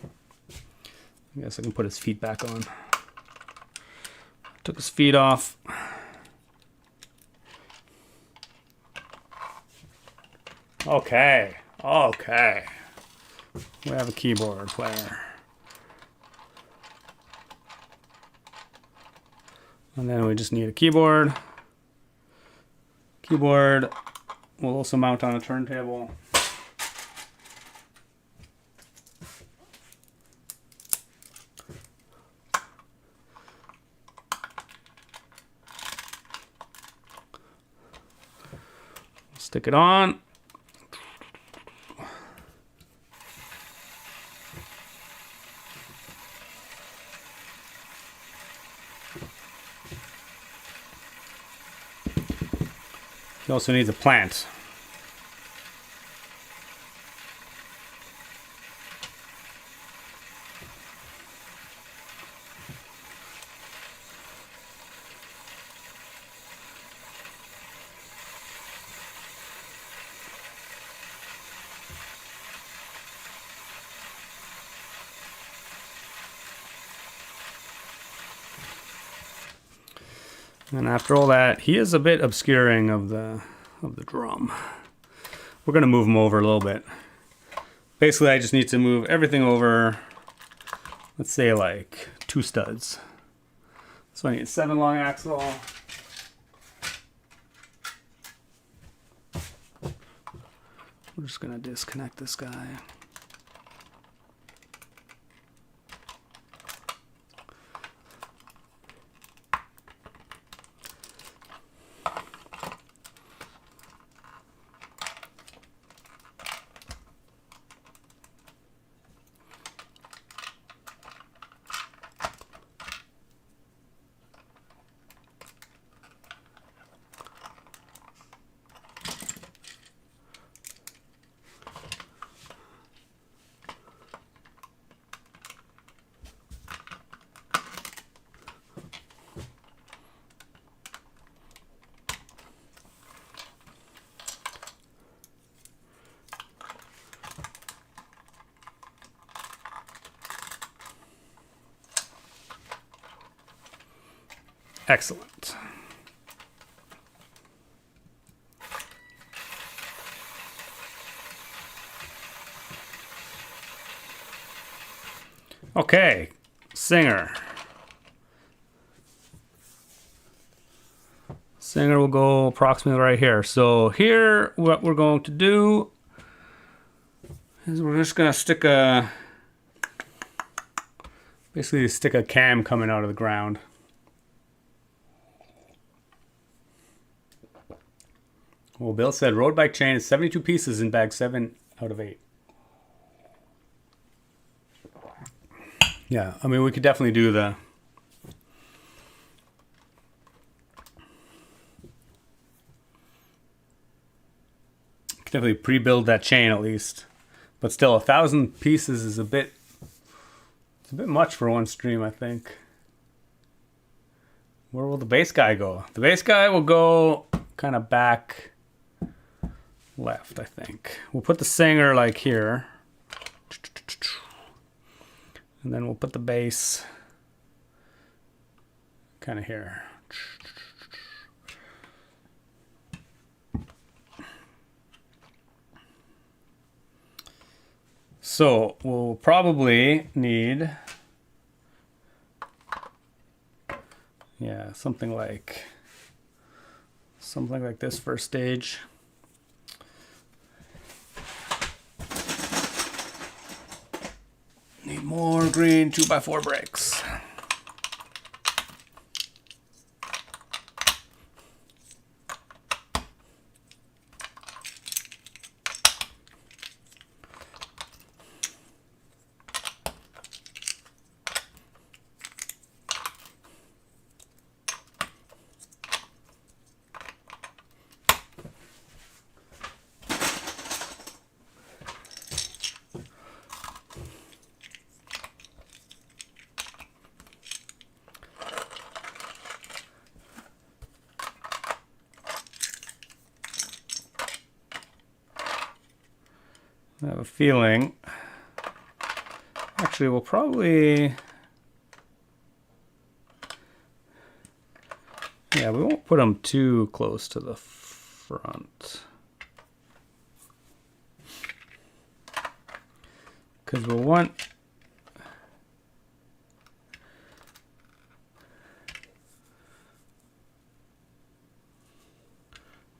I guess I can put his feet back on. Took his feet off. Okay. We have a keyboard player. And then we just need a keyboard. Keyboard will also mount on a turntable. Stick it on. He also needs a plant. And after all that, he is a bit obscuring of the drum. We're gonna move him over a little bit. Basically, I just need to move everything over, let's say like 2 studs. So I need a 7 long axle. We're just gonna disconnect this guy. Excellent. Okay, singer. Singer will go approximately right here. So here, what we're going to do is we're just gonna basically stick a cam coming out of the ground. Well, Bill said road bike chain is 72 pieces in bag 7 out of 8. Yeah, I mean, we could definitely do the... Definitely pre-build that chain at least. But still, 1,000 pieces is a bit... It's a bit much for one stream, I think. Where will the bass guy go? The bass guy will go kind of back left, I think. We'll put the singer like here. And then we'll put the bass kind of here. So we'll probably need, yeah, something like this first stage. Need more green 2x4 brakes. I have a feeling, actually we'll probably, yeah, we won't put them too close to the front. Because we'll want,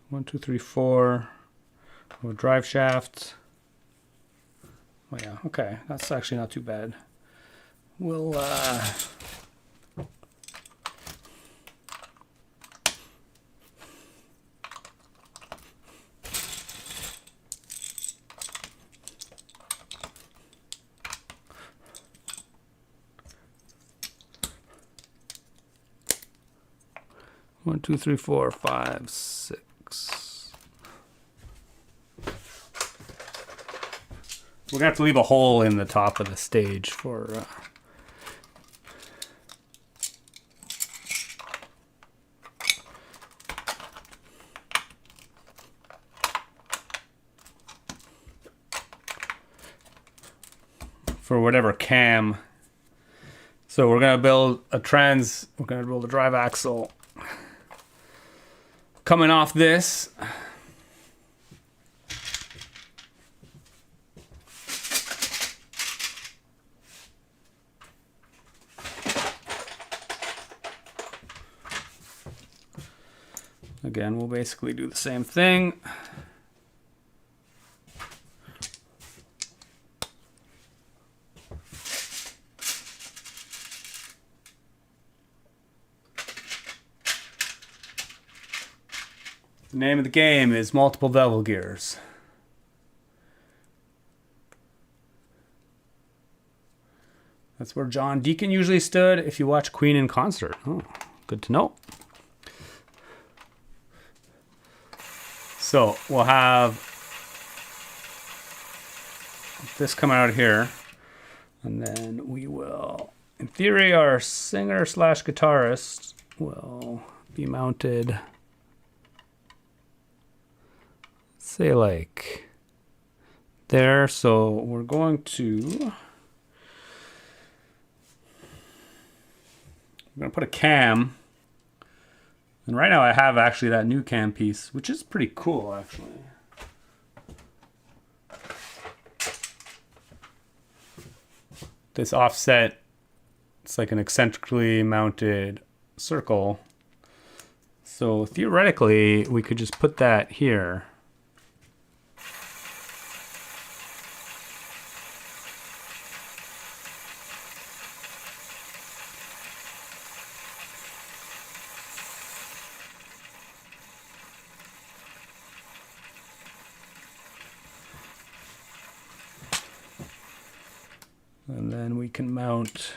one, two, three, four, we'll drive shaft. Oh yeah, okay, that's actually not too bad. We'll 1, 2, 3, 4, 5, 6. We're gonna have to leave a hole in the top of the stage for whatever cam. So we're gonna build a we're gonna build a drive axle coming off this. Again, we'll basically do the same thing. The name of the game is multiple bevel gears. That's where John Deacon usually stood if you watch Queen in concert. Oh, good to know. So we'll have this coming out here, and then we will, in theory, our singer slash guitarist will be mounted, say like there. So we're going to put a cam. And right now I have actually that new cam piece, which is pretty cool actually. this offset, it's like an eccentrically mounted circle. So theoretically, we could just put that here. And then we can mount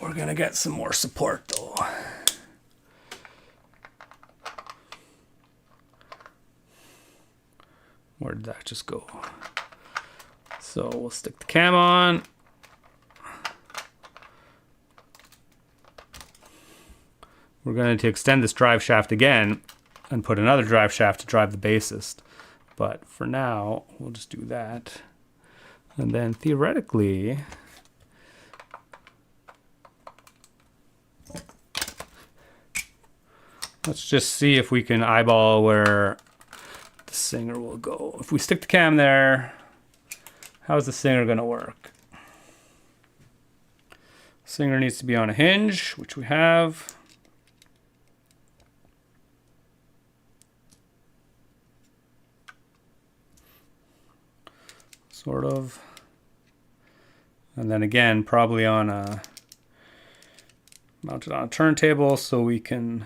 we're gonna get some more support though. Where did that just go? So we'll stick the cam on. We're going to extend this drive shaft again and put another drive shaft to drive the bassist. But for now, we'll just do that. And then theoretically, let's just see if we can eyeball where the singer will go. If we stick the cam there, how's the singer going to work? Singer needs to be on a hinge, which we have. Sort of. And then again, probably on a mounted on a turntable so we can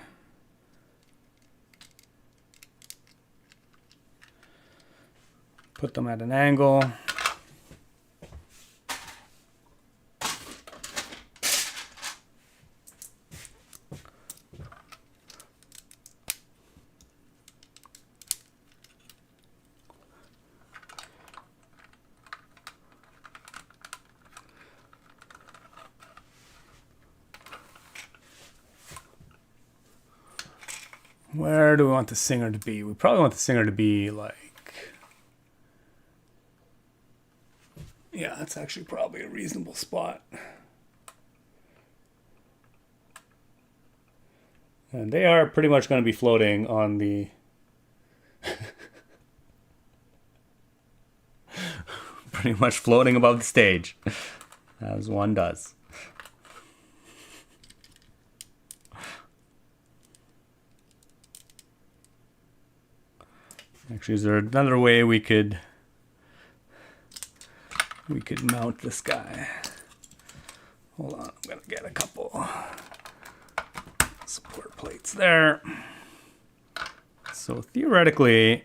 put them at an angle. Where do we want the singer to be? We probably want the singer to be like, yeah, that's actually probably a reasonable spot. And they are pretty much going to be floating on the pretty much floating above the stage, as one does. Actually, is there another way we could mount this guy? Hold on, I'm gonna get a couple support plates there. So theoretically,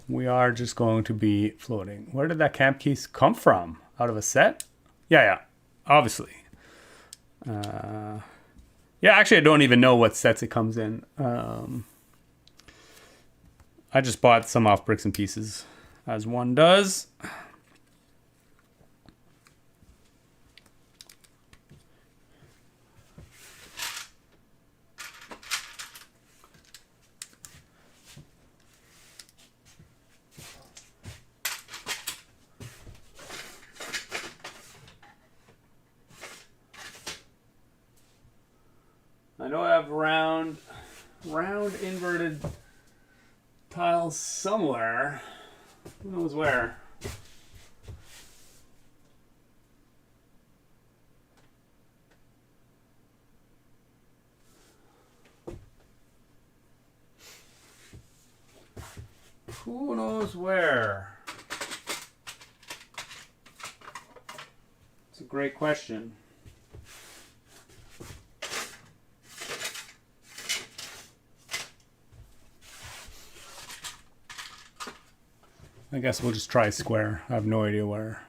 we are just going to be floating. Where did that cam case come from? Out of a set? Yeah, obviously. Yeah, actually, I don't even know what sets it comes in. I just bought some off Bricks and Pieces, as one does. I know I have round inverted tiles somewhere. Who knows where? Who knows where? It's a great question. I guess we'll just try square. I have no idea where.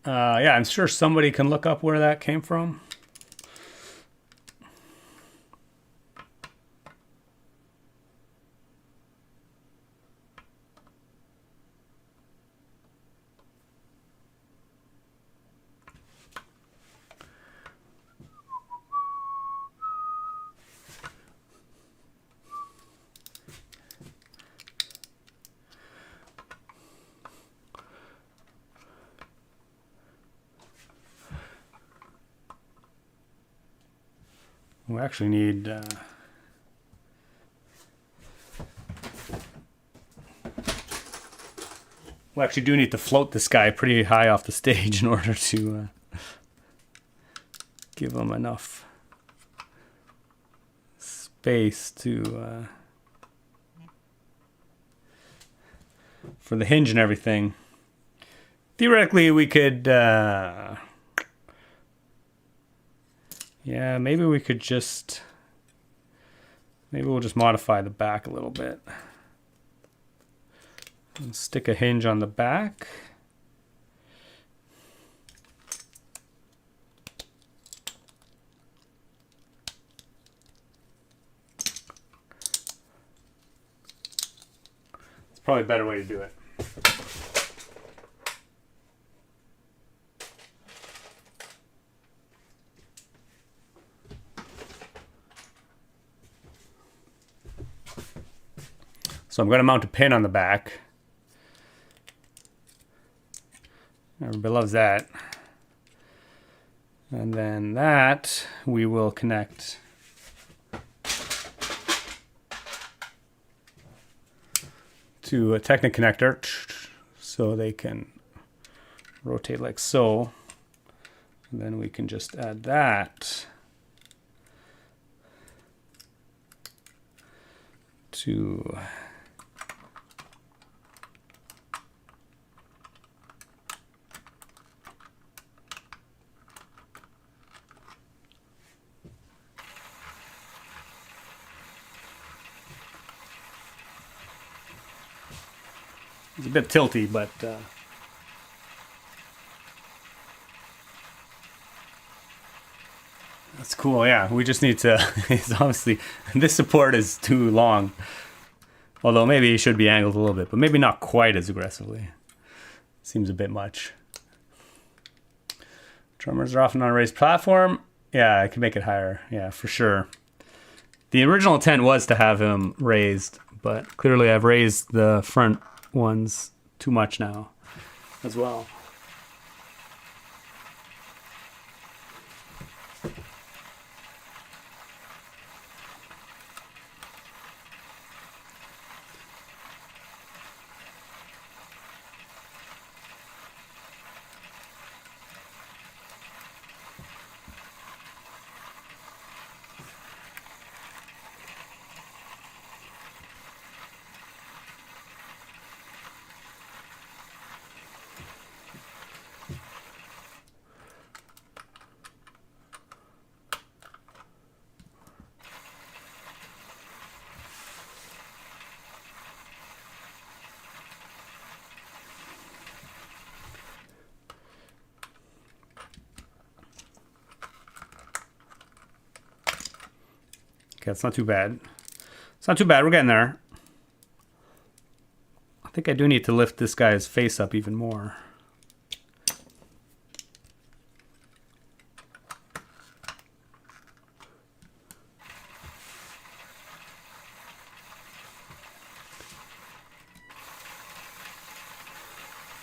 Yeah, I'm sure somebody can look up where that came from. We actually need... we actually do need to float this guy pretty high off the stage in order to give him enough space to for the hinge and everything. Theoretically, we could yeah, maybe we could just we'll just modify the back a little bit and stick a hinge on the back. It's probably a better way to do it. So I'm going to mount a pin on the back. Everybody loves that. And then that we will connect to a Technic connector so they can rotate like so. And then we can just add that to it's a bit tilty, but that's cool. Yeah, we just need to. It's obviously this support is too long, although maybe it should be angled a little bit, but maybe not quite as aggressively. Seems a bit much. Drummers are often on a raised platform. Yeah, I can make it higher. Yeah, for sure. The original intent was to have him raised, but clearly I've raised the front ones too much now as well. Okay, it's not too bad. It's not too bad. We're getting there. I think I do need to lift this guy's face up even more.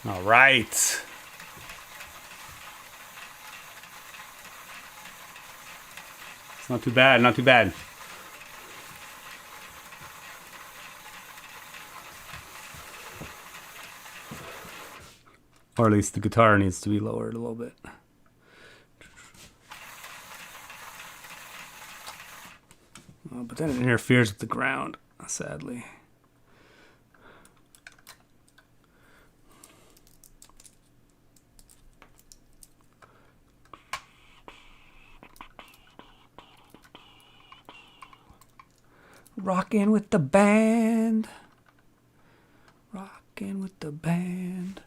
All right. It's not too bad, not too bad. Or at least the guitar needs to be lowered a little bit. Oh, but then it interferes with the ground, sadly. Rockin' with the band. Rockin' with the band.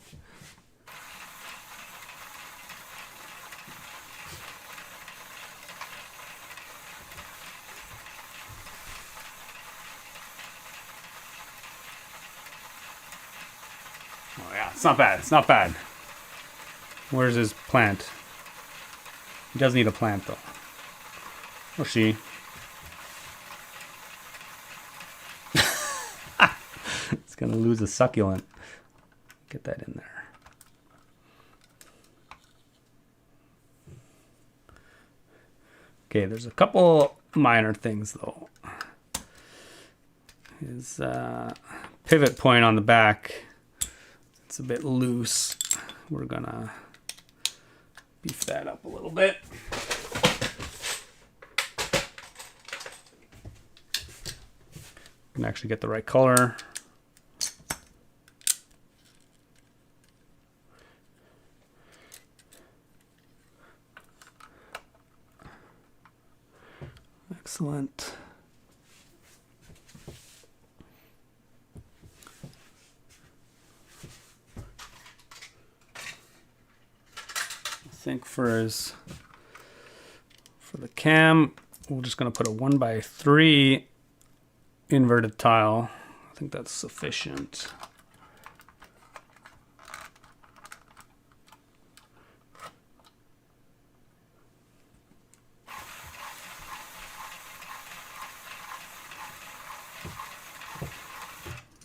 Oh yeah, it's not bad. It's not bad. Where's his plant? He does need a plant though. Or she. It's gonna lose a succulent. Get that in there. Okay, there's a couple minor things though. His pivot point on the back, it's a bit loose. We're gonna beef that up a little bit. Can actually get the right color. Excellent. I think for the cam, we're just going to put a 1x3 inverted tile. I think that's sufficient.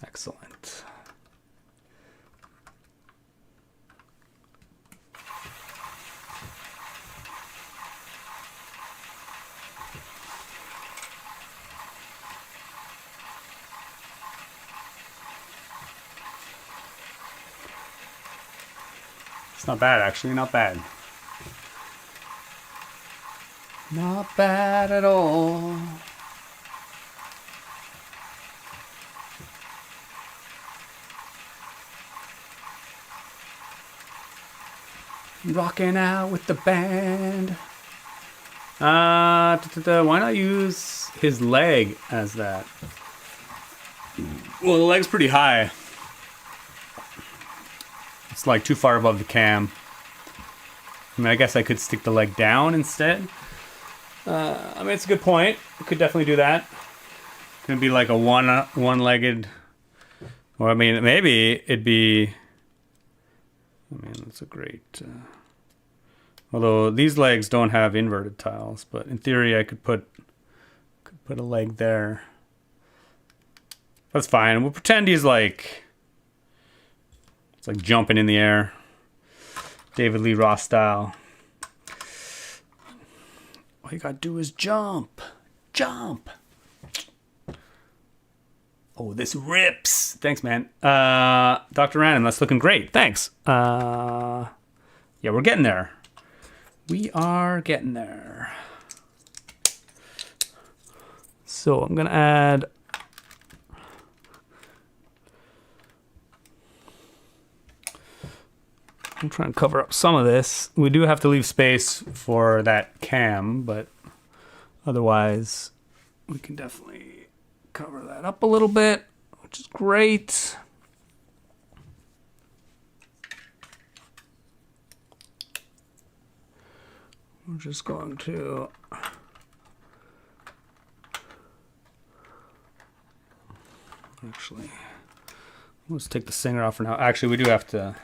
Excellent. It's not bad, actually, not bad. Not bad at all. Rocking out with the band. Why not use his leg as that? Well, the leg's pretty high. It's like too far above the cam. I mean, I guess I could stick the leg down instead. I mean, it's a good point. I could definitely do that. Could be like a one-legged. Or I mean, maybe it'd be. I mean, that's a great. Although these legs don't have inverted tiles, but in theory, I could put a leg there. That's fine. We'll pretend he's like. It's like jumping in the air. David Lee Roth style. All you gotta do is jump. Jump. Oh, this rips. Thanks, man. Dr. Random, that's looking great. Thanks. Yeah, we're getting there. We are getting there. So I'm gonna add. I'm trying to cover up some of this. We do have to leave space for that cam, but otherwise we can definitely cover that up a little bit, which is great. We're just going to actually, let's take the singer off for now. Actually, we do have to.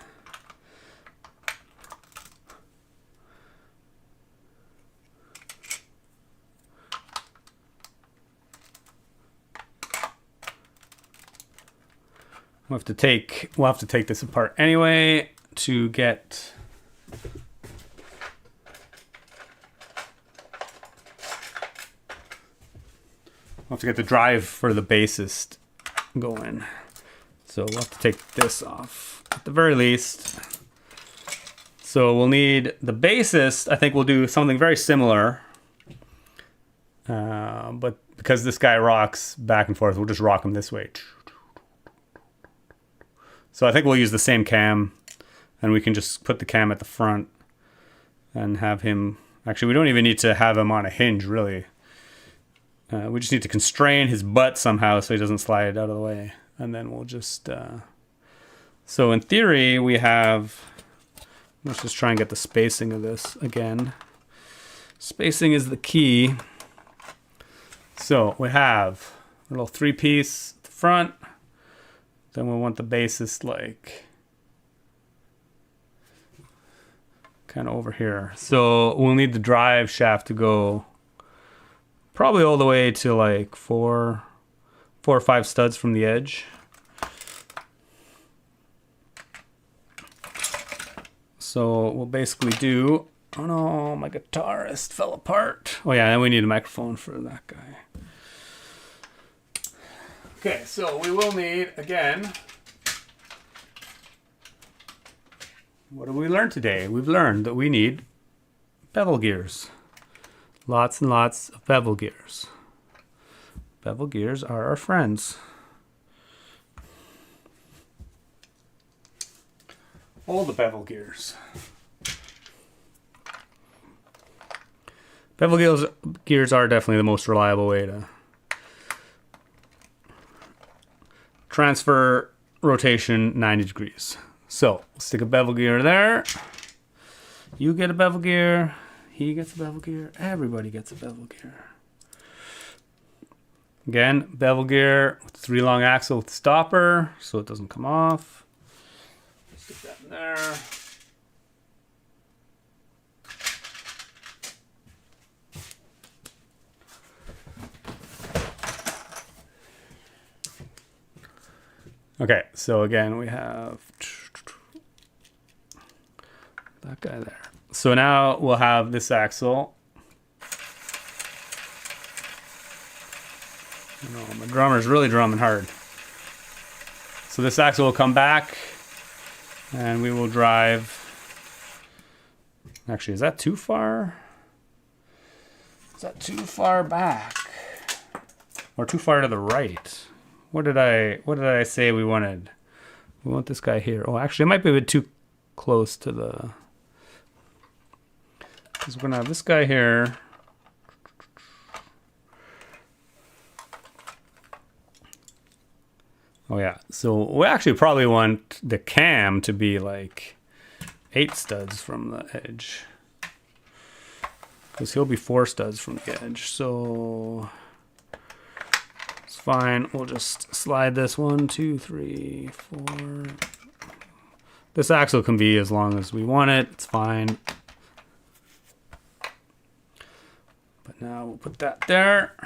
We'll have to take this apart anyway to get the drive for the bassist going. So we'll have to take this off at the very least. So we'll need the bassist. I think we'll do something very similar. But because this guy rocks back and forth, we'll just rock him this way. So I think we'll use the same cam, and we can just put the cam at the front and have him. Actually, we don't even need to have him on a hinge, really. We just need to constrain his butt somehow so he doesn't slide out of the way. And then we'll just... So in theory, we have... Let's just try and get the spacing of this again. Spacing is the key. So we have a little 3-piece at the front. Then we want the bassist like kind of over here. So we'll need the drive shaft to go probably all the way to like four or five studs from the edge. So what we'll basically do Oh no, my guitarist fell apart. Oh yeah, and we need a microphone for that guy. Okay, so we will need, again, what have we learned today? We've learned that we need bevel gears. Lots and lots of bevel gears. Bevel gears are our friends. All the bevel gears. Bevel gears are definitely the most reliable way to transfer rotation 90 degrees. So, stick a bevel gear there. You get a bevel gear. He gets a bevel gear. Everybody gets a bevel gear. Again, bevel gear with 3 long axle with stopper so it doesn't come off. Stick that in there. Okay, so again, we have that guy there. So now we'll have this axle. Oh, my drummer's really drumming hard. So this axle will come back and we will drive. Actually, is that too far? Is that too far back? Or too far to the right? What did I say we wanted? We want this guy here. Oh, actually, it might be a bit too close to the... Because we're going to have this guy here. Oh, yeah. So we actually probably want the cam to be like 8 studs from the edge. Because he'll be 4 studs from the edge. So... fine, we'll just slide this 1, 2, 3, 4. This axle can be as long as we want it, it's fine. But now we'll put that there.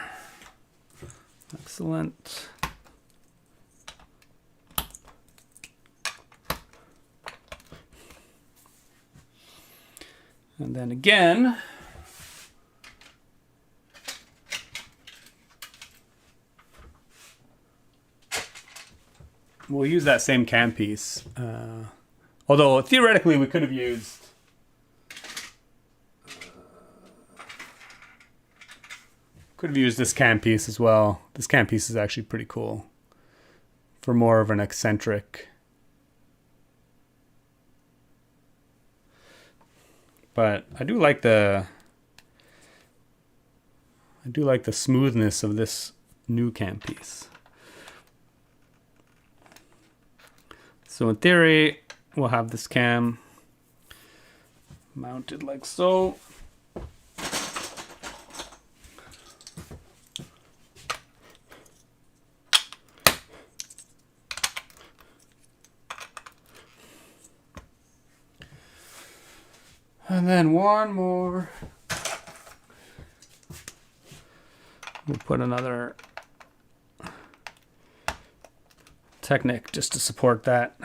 Excellent. And then again, we'll use that same cam piece. Although theoretically we could have used this cam piece as well. This cam piece is actually pretty cool for more of an eccentric. But I do like the smoothness of this new cam piece. So in theory, we'll have this cam mounted like so. And then one more. We'll put another Technic just to support that.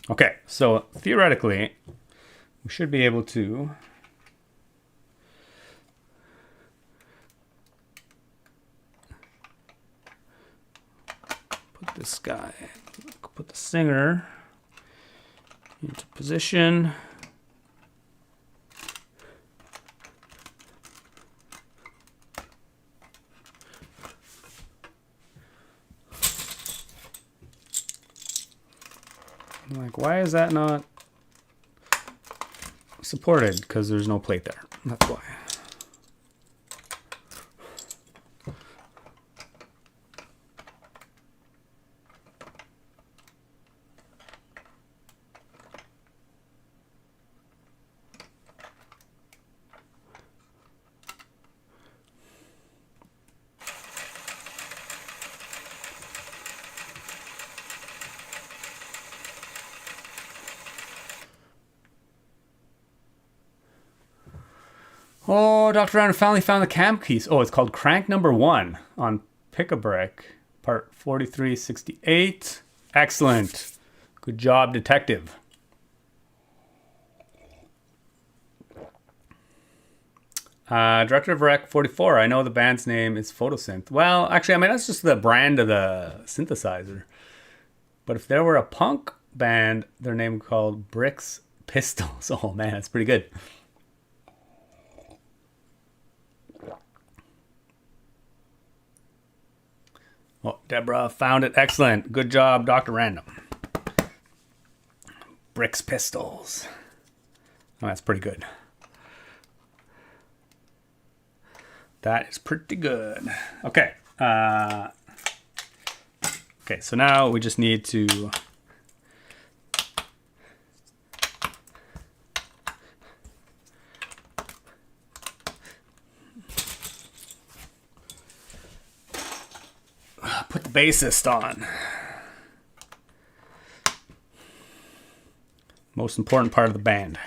Okay, so theoretically, we should be able to put this guy, put the singer into position. Like, why is that not supported? Because there's no plate there. That's why. Oh, Dr. Brown finally found the cam keys. Oh, it's called Crank Number 1 on Pick-a-Brick, part 4368. Excellent. Good job, detective. Director of Rec 44. I know the band's name is Photosynth. Well, actually, I mean, that's just the brand of the synthesizer. But if there were a punk band, their name would called Bricks Pistols. Oh, man, that's pretty good. Oh, Deborah found it. Excellent. Good job, Dr. Random. Bricks Pistols. Oh, that's pretty good. That is pretty good. Okay. Okay, so now we just need to put the bassist on. Most important part of the band.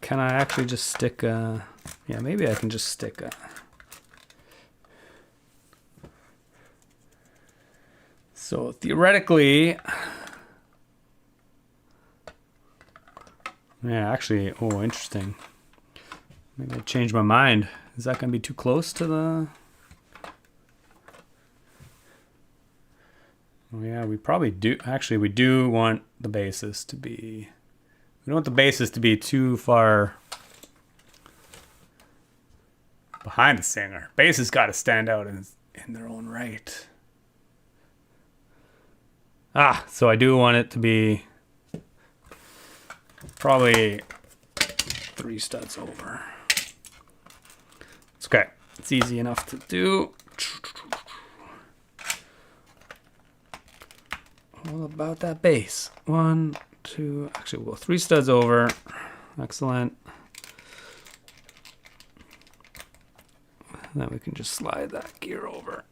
Can I actually just stick yeah, maybe I can just stick so theoretically, yeah, actually, oh, interesting. Maybe I changed my mind. Is that going to be too close to the... Oh, yeah, we probably do. Actually, we do want the bassist to be... We don't want the bassist to be too far behind the singer. Bass has got to stand out in their own right. So I do want it to be probably 3 studs over. It's okay. It's easy enough to do. All about that bass. 1, 2, actually we'll go 3 studs over. Excellent. And then we can just slide that gear over.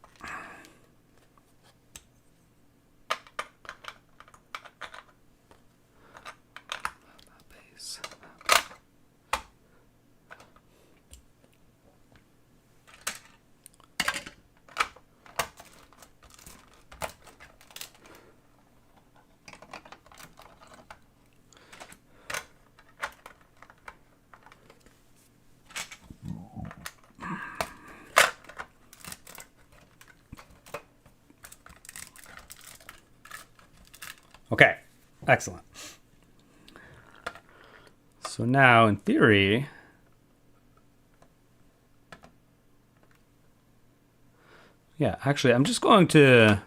Okay, excellent. So now, in theory, yeah, actually, I'm just going to,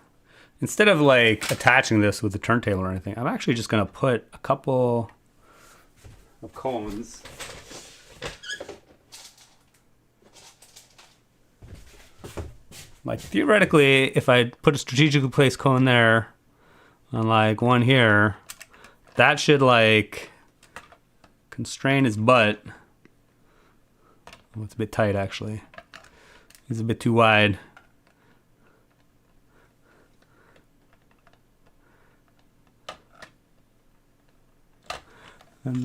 instead of like attaching this with the turntable or anything, I'm actually just going to put a couple of cones like theoretically, if I put a strategically placed cone there, on like one here, that should like constrain his butt. Oh, it's a bit tight actually. He's a bit too wide. And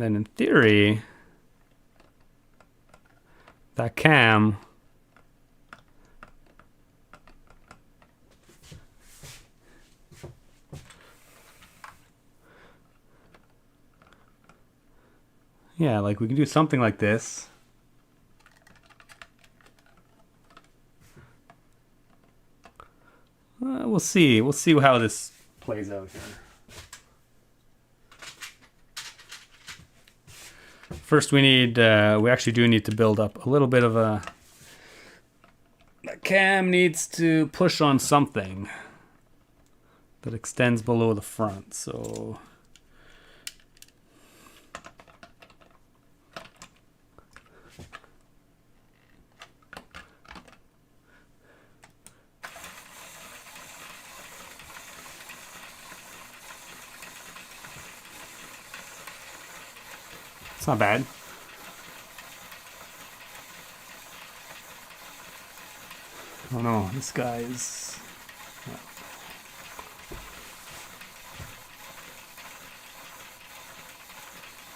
then in theory, that cam yeah, like we can do something like this. We'll see. We'll see how this plays out here. First, we need, we actually do need to build up a little bit of a, the cam needs to push on something that extends below the front, so. It's not bad. know. This guy is...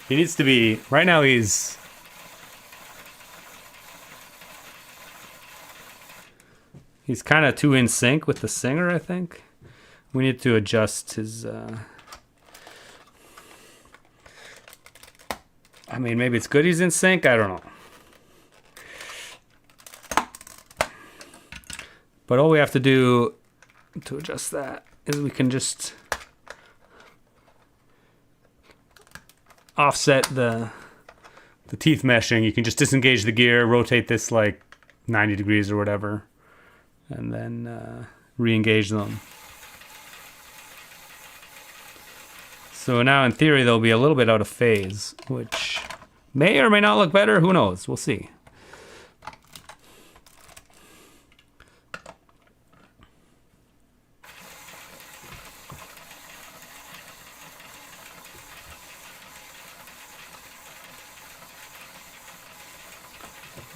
He needs to be... Right now he's... He's kind of too in sync with the singer, I think. We need to adjust his... I mean, maybe it's good he's in sync. I don't know. But all we have to do to adjust that is we can just offset the teeth meshing. You can just disengage the gear, rotate this like 90 degrees or whatever, and then re-engage them. So now in theory they'll be a little bit out of phase, which may or may not look better. Who knows? We'll see.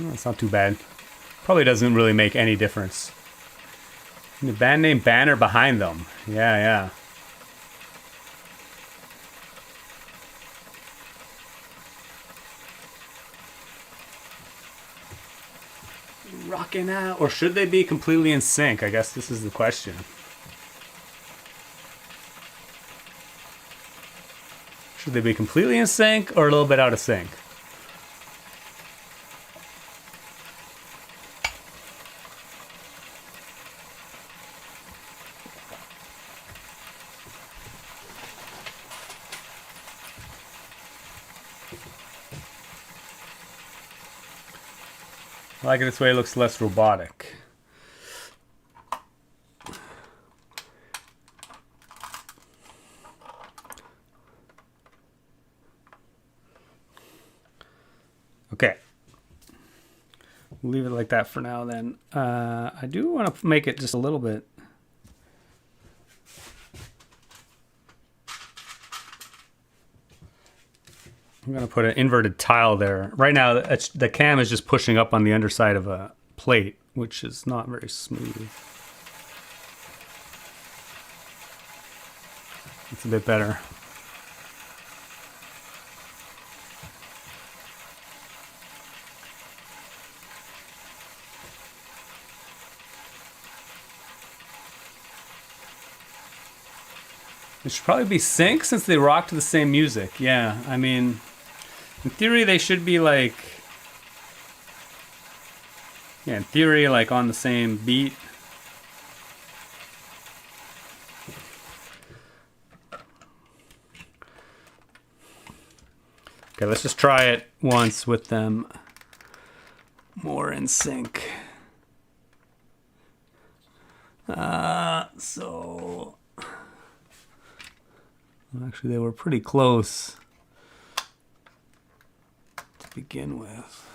It's not too bad. Probably doesn't really make any difference. The band name banner behind them. Yeah. Rocking out. Or should they be completely in sync? I guess this is the question. Should they be completely in sync or a little bit out of sync? I like it this way, it looks less robotic. Okay. We'll leave it like that for now then. I do want to make it just a little bit. I'm going to put an inverted tile there. Right now, the cam is just pushing up on the underside of a plate, which is not very smooth. It's a bit better. It should probably be sync since they rock to the same music. Yeah, I mean... In theory, they should be like... Yeah, in theory, like on the same beat. Okay, let's just try it once with them more in sync. So... Actually, they were pretty close to begin with.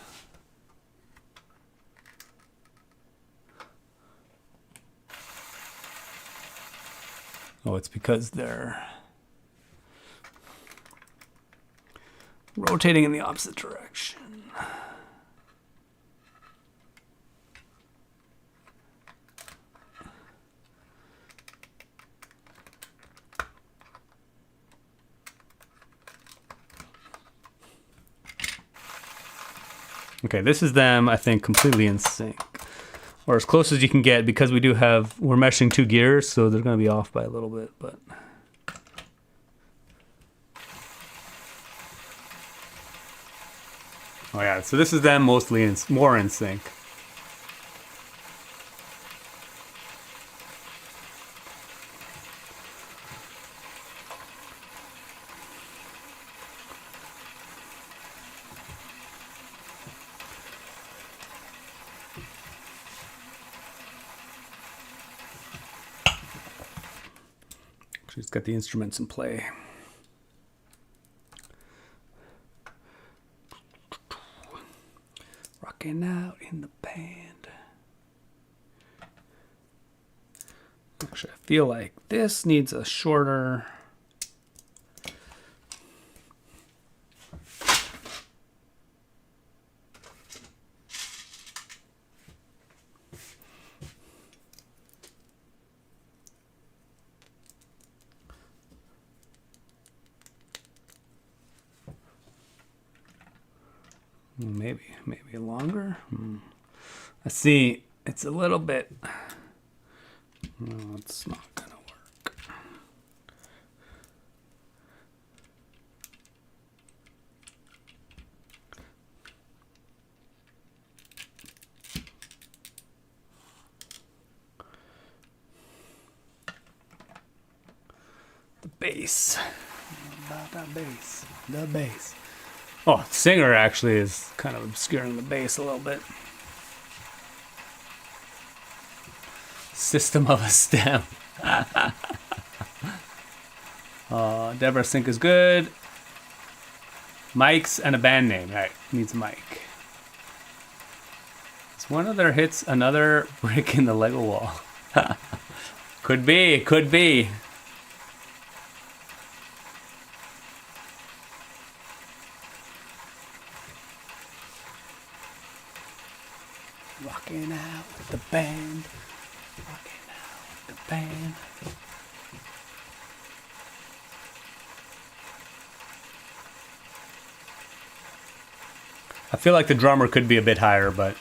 Oh, it's because they're rotating in the opposite direction. Okay, this is them, I think, completely in sync. Or as close as you can get, because we're meshing two gears, so they're going to be off by a little bit, but... Oh yeah, so this is them mostly more in sync. She's got the instruments in play. Rocking out in the band. Actually, I feel like this needs a shorter... Maybe longer. I see. It's a little bit. No, it's not gonna work. The bass. About that bass. The bass. Oh, singer actually is kind of obscuring the bass a little bit. System of a Stem. Deborah Sink is good. Mics and a band name. All right, needs a mic. Is one of their hits another brick in the Lego wall? Could be, could be. Rocking out with the band. Rocking out with the band. I feel like the drummer could be a bit higher, but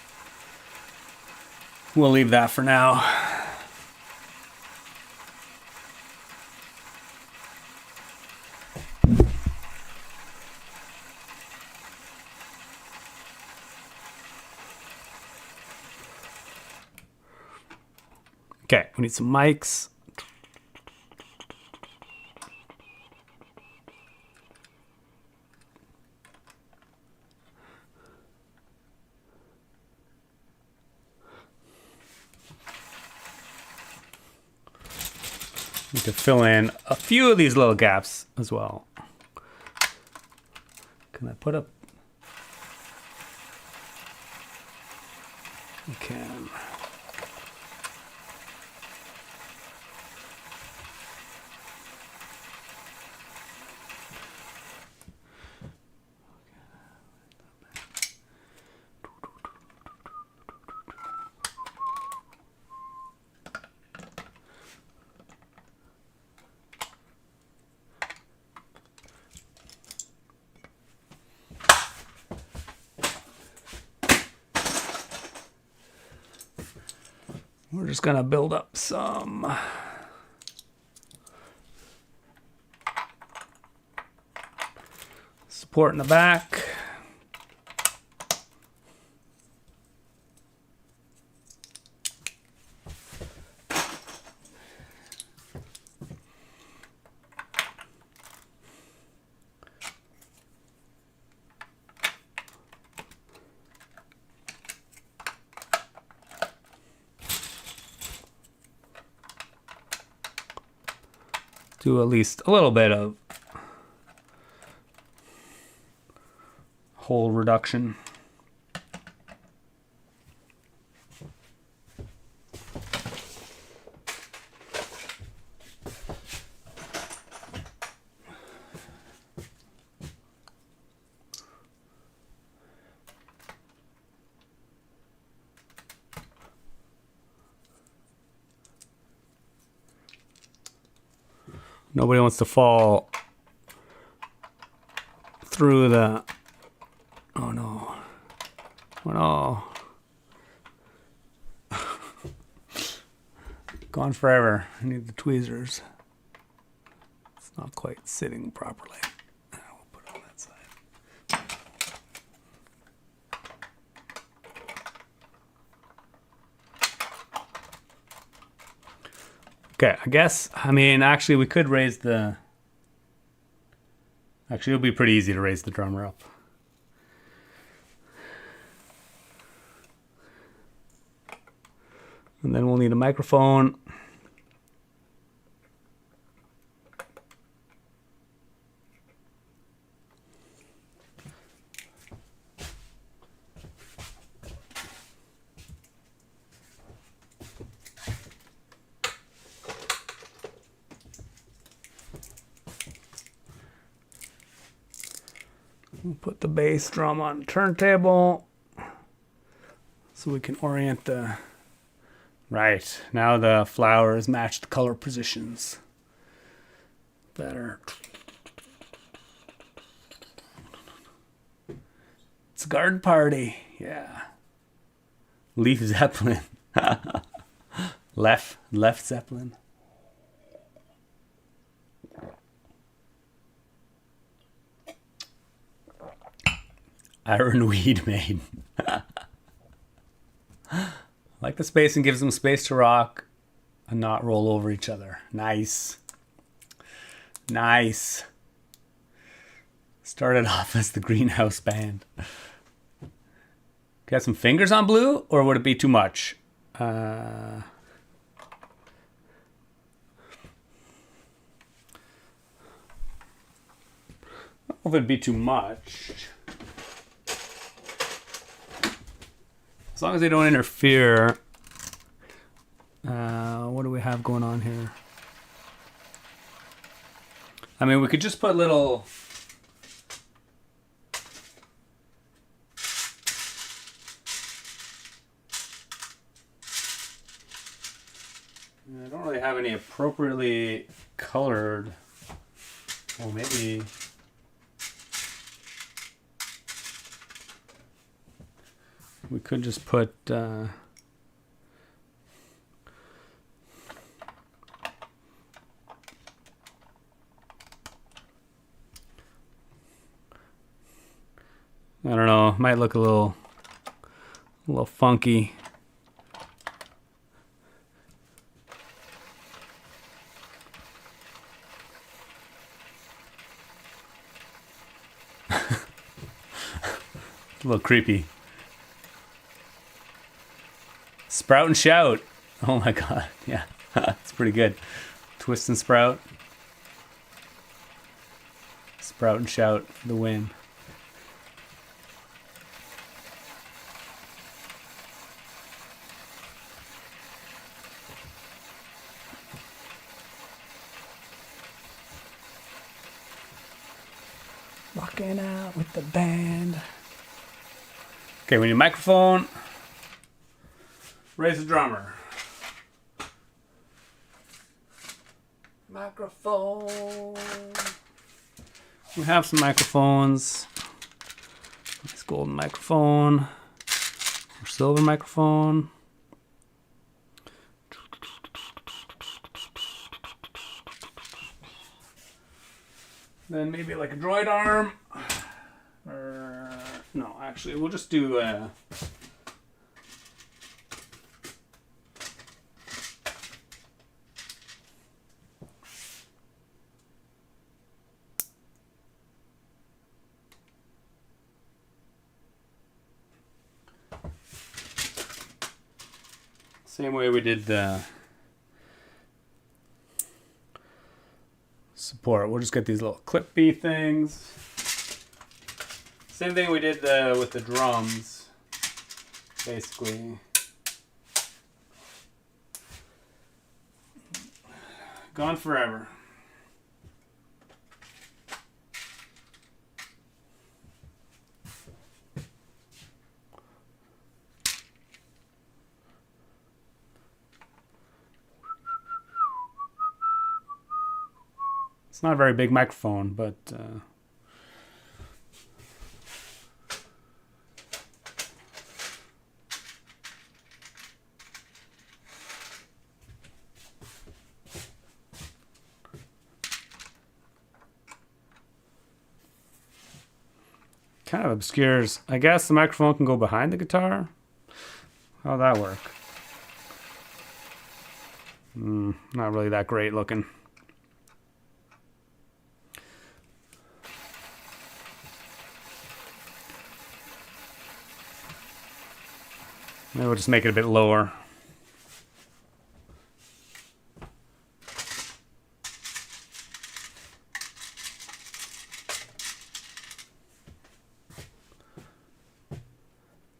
we'll leave that for now. Okay, we need some mics. Need to fill in a few of these little gaps as well. Can I put up? I can. We're just gonna build up some support in the back. Do at least a little bit of hole reduction. Nobody wants to fall through the... Oh no. Oh no. Gone forever. I need the tweezers. It's not quite sitting properly. We'll put it on that side. Okay, I guess, actually we could raise the... Actually, it'll be pretty easy to raise the drummer up. And then we'll need a microphone. We'll put the bass drum on the turntable so we can orient the... Right, now the flowers match the color positions better. It's a garden party. Yeah. Leaf Zeppelin. Left Zeppelin. Ironweed Maiden. Like the spacing gives them space to rock and not roll over each other. Nice. Nice. Started off as the Greenhouse Band. Got some fingers on blue, or would it be too much? I don't know if it'd be too much. As long as they don't interfere. What do we have going on here? I mean, we could just put little... I don't really have any appropriately colored. Oh, maybe... We could just put... I don't know. Might look a little funky. A little creepy. Sprout and shout. Oh my god. Yeah. It's pretty good. Twist and sprout. Sprout and shout for the win. Rocking out with the band. Okay, we need a microphone. Raise the drummer. Microphone. We have some microphones. Nice golden microphone. Or silver microphone. Then maybe like a droid arm. Or no, actually, we'll just do same way we did the support. We'll just get these little clippy things. Same thing we did with the drums, basically. Gone forever. It's not a very big microphone, but kind of obscures. I guess the microphone can go behind the guitar. How'd that work? Not really that great looking. Maybe we'll just make it a bit lower.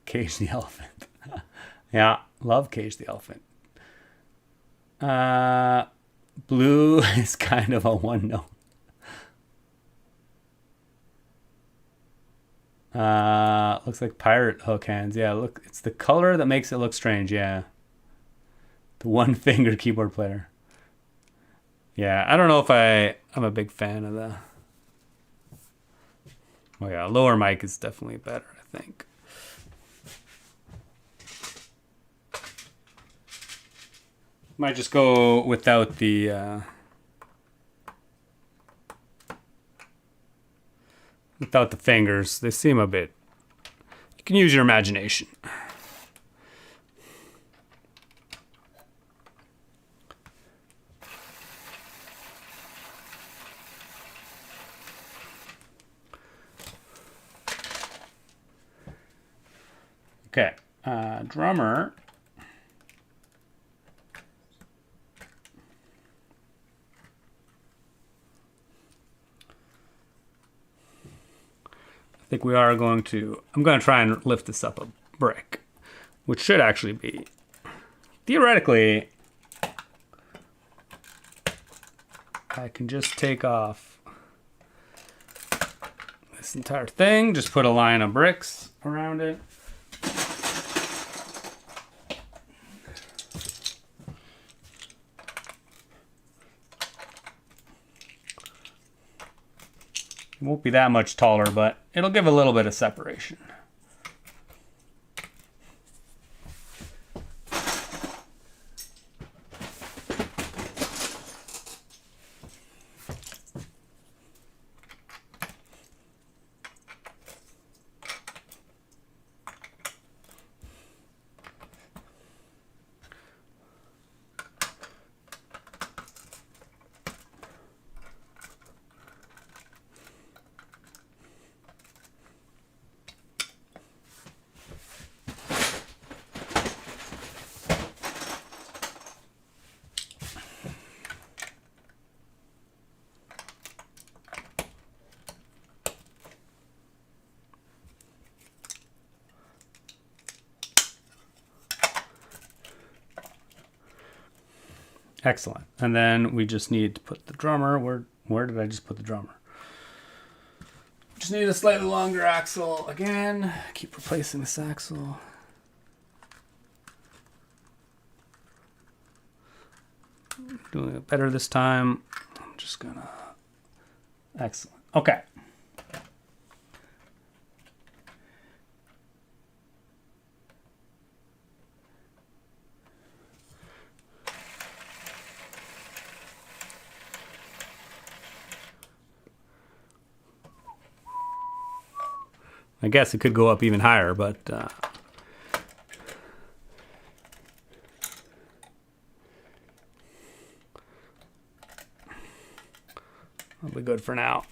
Cage the Elephant. Yeah, love Cage the Elephant. Blue is kind of a one note. Looks like pirate hook hands. Yeah, look, it's the color that makes it look strange. Yeah. The one finger keyboard player. Yeah, I don't know if I'm a big fan of the... Oh yeah, lower mic is definitely better, I think. Might just go without the fingers. They seem a bit. You can use your imagination. Okay, drummer. I think we are going to, I'm going to try and lift this up a brick, which should actually be, theoretically, I can just take off this entire thing, just put a line of bricks around it. It won't be that much taller, but it'll give a little bit of separation. Excellent. And then we just need to put the drummer. Where did I just put the drummer? Just need a slightly longer axle again. Keep replacing this axle. Doing it better this time. I'm just gonna. Excellent. Okay. I guess it could go up even higher, but that'll be good for now.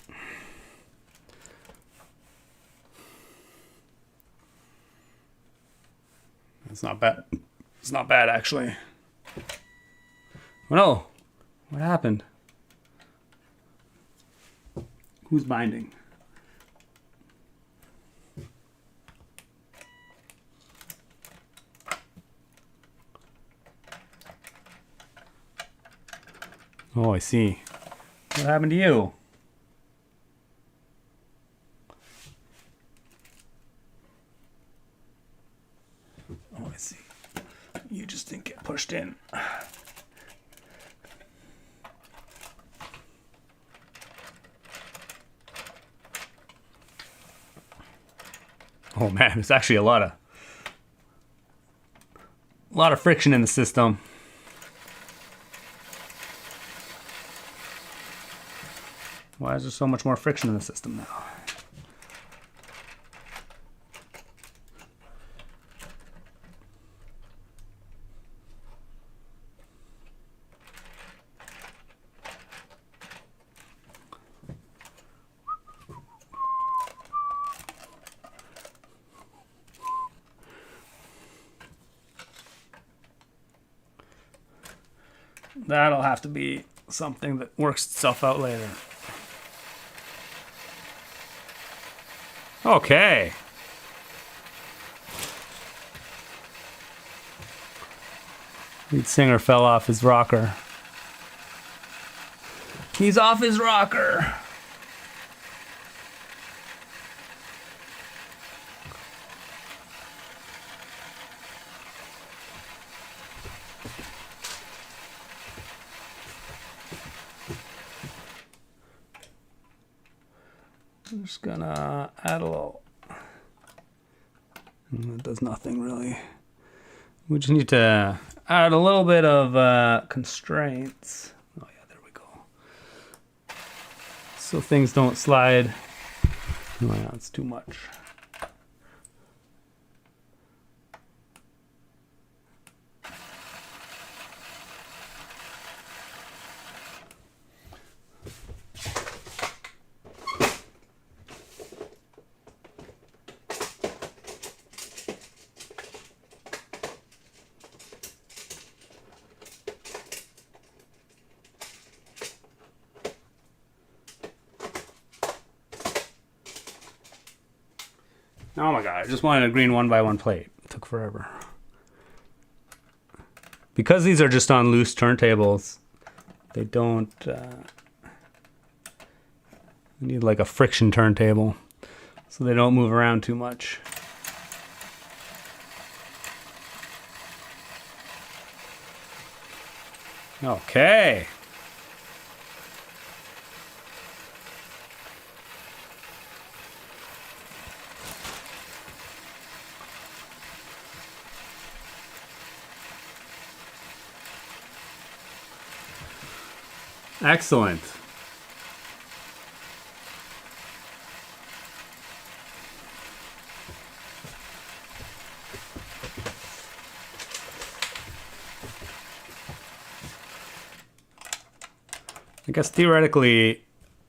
It's not bad. It's not bad, actually. Oh no! What happened? Who's binding? Oh, I see. What happened to you? Oh, I see. You just didn't get pushed in. Oh man, there's actually a lot of friction in the system. Why is there so much more friction in the system now? That'll have to be something that works itself out later. Okay. Lead singer fell off his rocker. He's off his rocker. I'm just gonna add a little That does nothing really. We just need to add a little bit of constraints. Oh yeah, there we go. So things don't slide. Oh yeah, it's too much. Oh my god, I just wanted a green 1x1 plate. It took forever. Because these are just on loose turntables, they don't... we need like a friction turntable so they don't move around too much. Okay. Excellent. I guess theoretically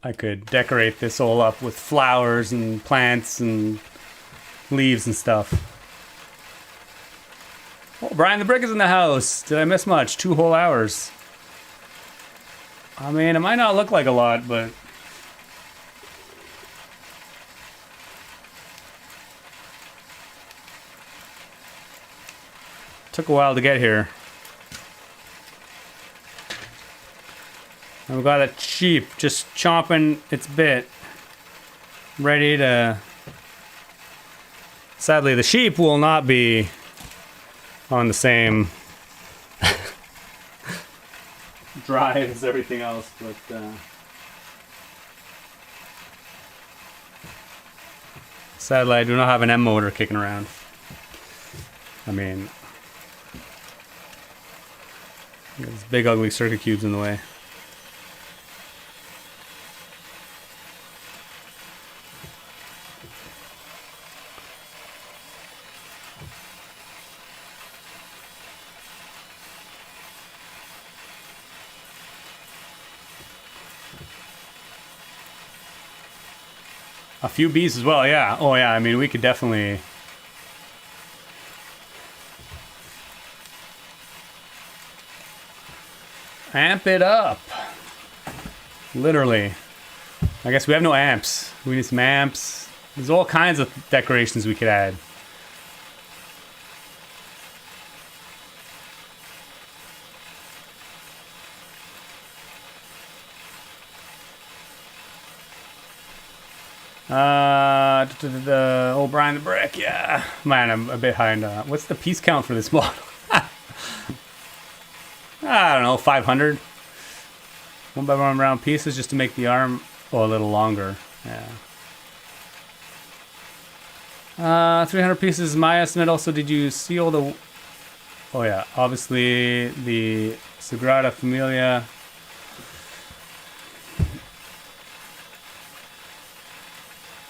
I could decorate this all up with flowers and plants and leaves and stuff. Oh, Brian the Brick is in the house. Did I miss much? 2 whole hours. I mean, it might not look like a lot, but... took a while to get here. And we got a sheep just chomping its bit. Ready to... Sadly, the sheep will not be on the same drive as everything else, but sadly I do not have an M motor kicking around. I mean, there's big ugly circuit cubes in the way. A few bees as well, yeah. Oh yeah, I mean, we could definitely... amp it up. Literally. I guess we have no amps. We need some amps. There's all kinds of decorations we could add. The old Brian the Brick, yeah. Man, I'm a bit high on that. What's the piece count for this model? I don't know, 500. 1x1 round pieces just to make the arm a little longer. Yeah. 300 pieces is my estimate. Also, did you see all the... oh yeah, obviously the Sagrada Familia.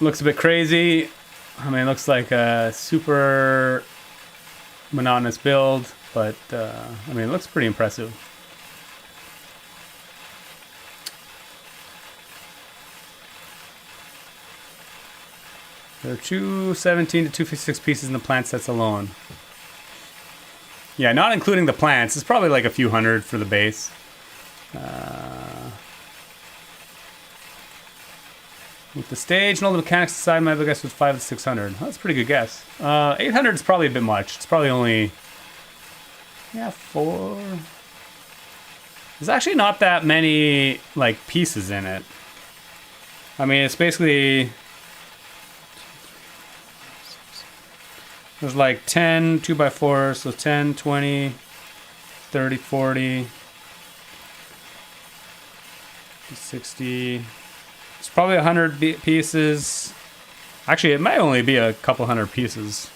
Looks a bit crazy. I mean, it looks like a super monotonous build, but I mean, it looks pretty impressive. There are 217 to 256 pieces in the plant sets alone. Yeah, not including the plants. It's probably like a few hundred for the base. With the stage and all the mechanics aside, my guess was 500 to 600. That's a pretty good guess. 800 is probably a bit much. It's probably only... yeah, 4... There's actually not that many, like, pieces in it. I mean, it's basically... there's like 10 2x4s, so 10, 20, 30, 40, 60... It's probably 100 pieces. Actually, it might only be a couple hundred pieces.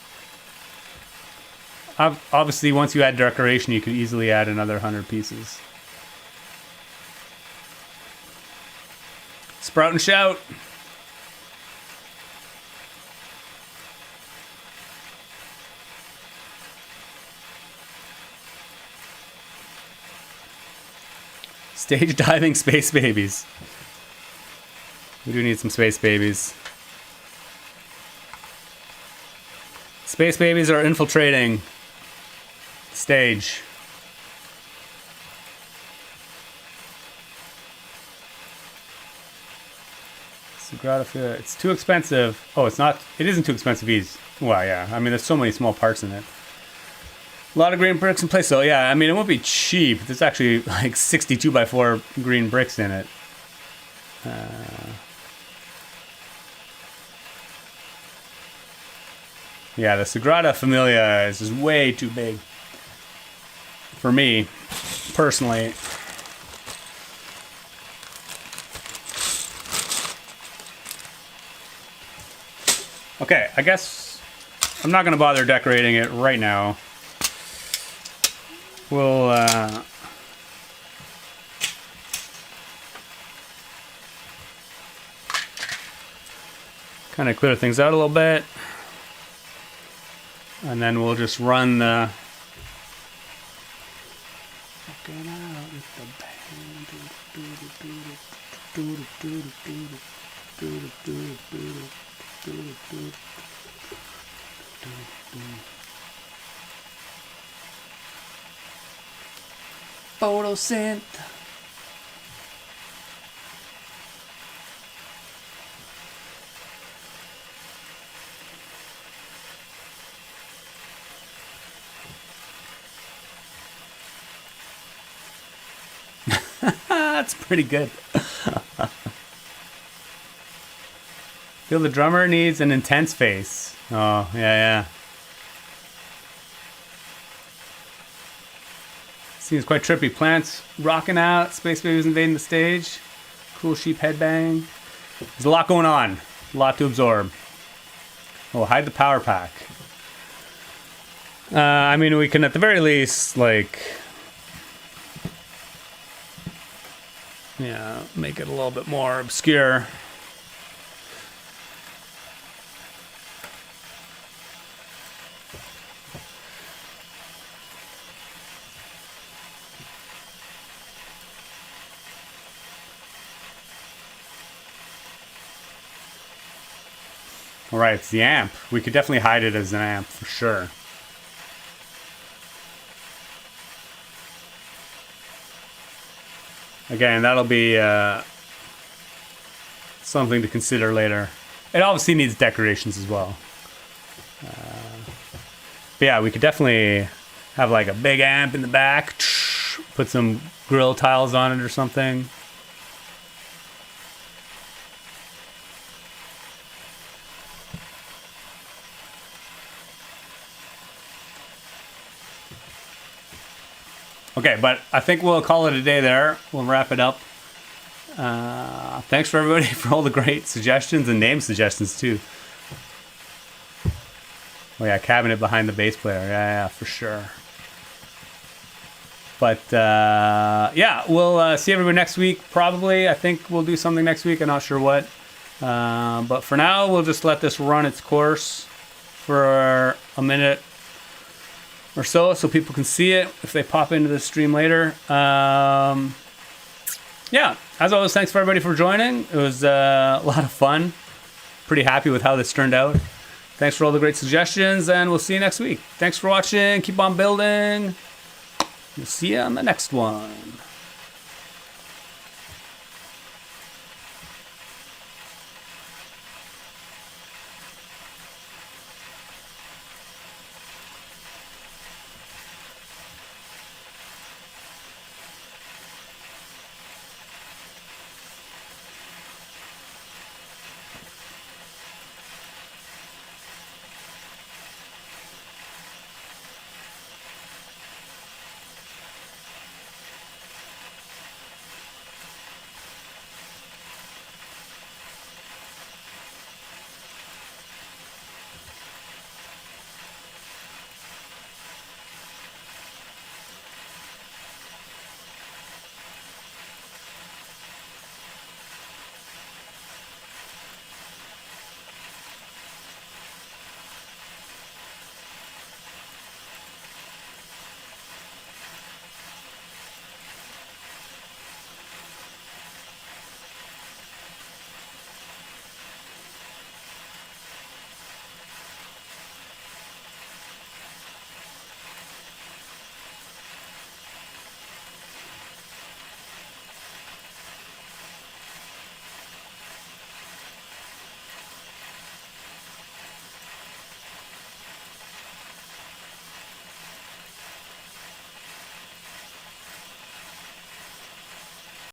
obviously, once you add decoration, you could easily add another 100 pieces. Sprout and shout. Stage diving space babies. We do need some space babies. Space babies are infiltrating the stage. Sagrada, it's too expensive. Oh, it's not. It isn't too expensive. Well, yeah. I mean, there's so many small parts in it. A lot of green bricks in place, so yeah. I mean, it won't be cheap. There's actually like 62 by 4 green bricks in it. Yeah, the Sagrada Familia is just way too big for me, personally. Okay, I guess I'm not going to bother decorating it right now. We'll kind of clear things out a little bit. And then we'll just run the... Photosynth. That's pretty good. Feel the drummer needs an intense face. Oh, yeah. Seems quite trippy. Plants rocking out. Space babies invading the stage. Cool sheep headbang. There's a lot going on. A lot to absorb. Oh, hide the power pack. I mean, we can at the very least, like... yeah, make it a little bit more obscure. All right, it's the amp. We could definitely hide it as an amp for sure. Again, that'll be something to consider later. It obviously needs decorations as well. But yeah, we could definitely have like a big amp in the back. Put some grill tiles on it or something. Okay, but I think we'll call it a day there. We'll wrap it up. Thanks for everybody for all the great suggestions and name suggestions too. Oh yeah, cabinet behind the bass player. Yeah, for sure. But yeah, we'll see everybody next week probably. I think we'll do something next week. I'm not sure what. But for now, we'll just let this run its course for a minute or so people can see it if they pop into the stream later. Yeah, as always, thanks for everybody for joining. It was a lot of fun. Pretty happy with how this turned out. Thanks for all the great suggestions, and we'll see you next week. Thanks for watching. Keep on building. We'll see you on the next one.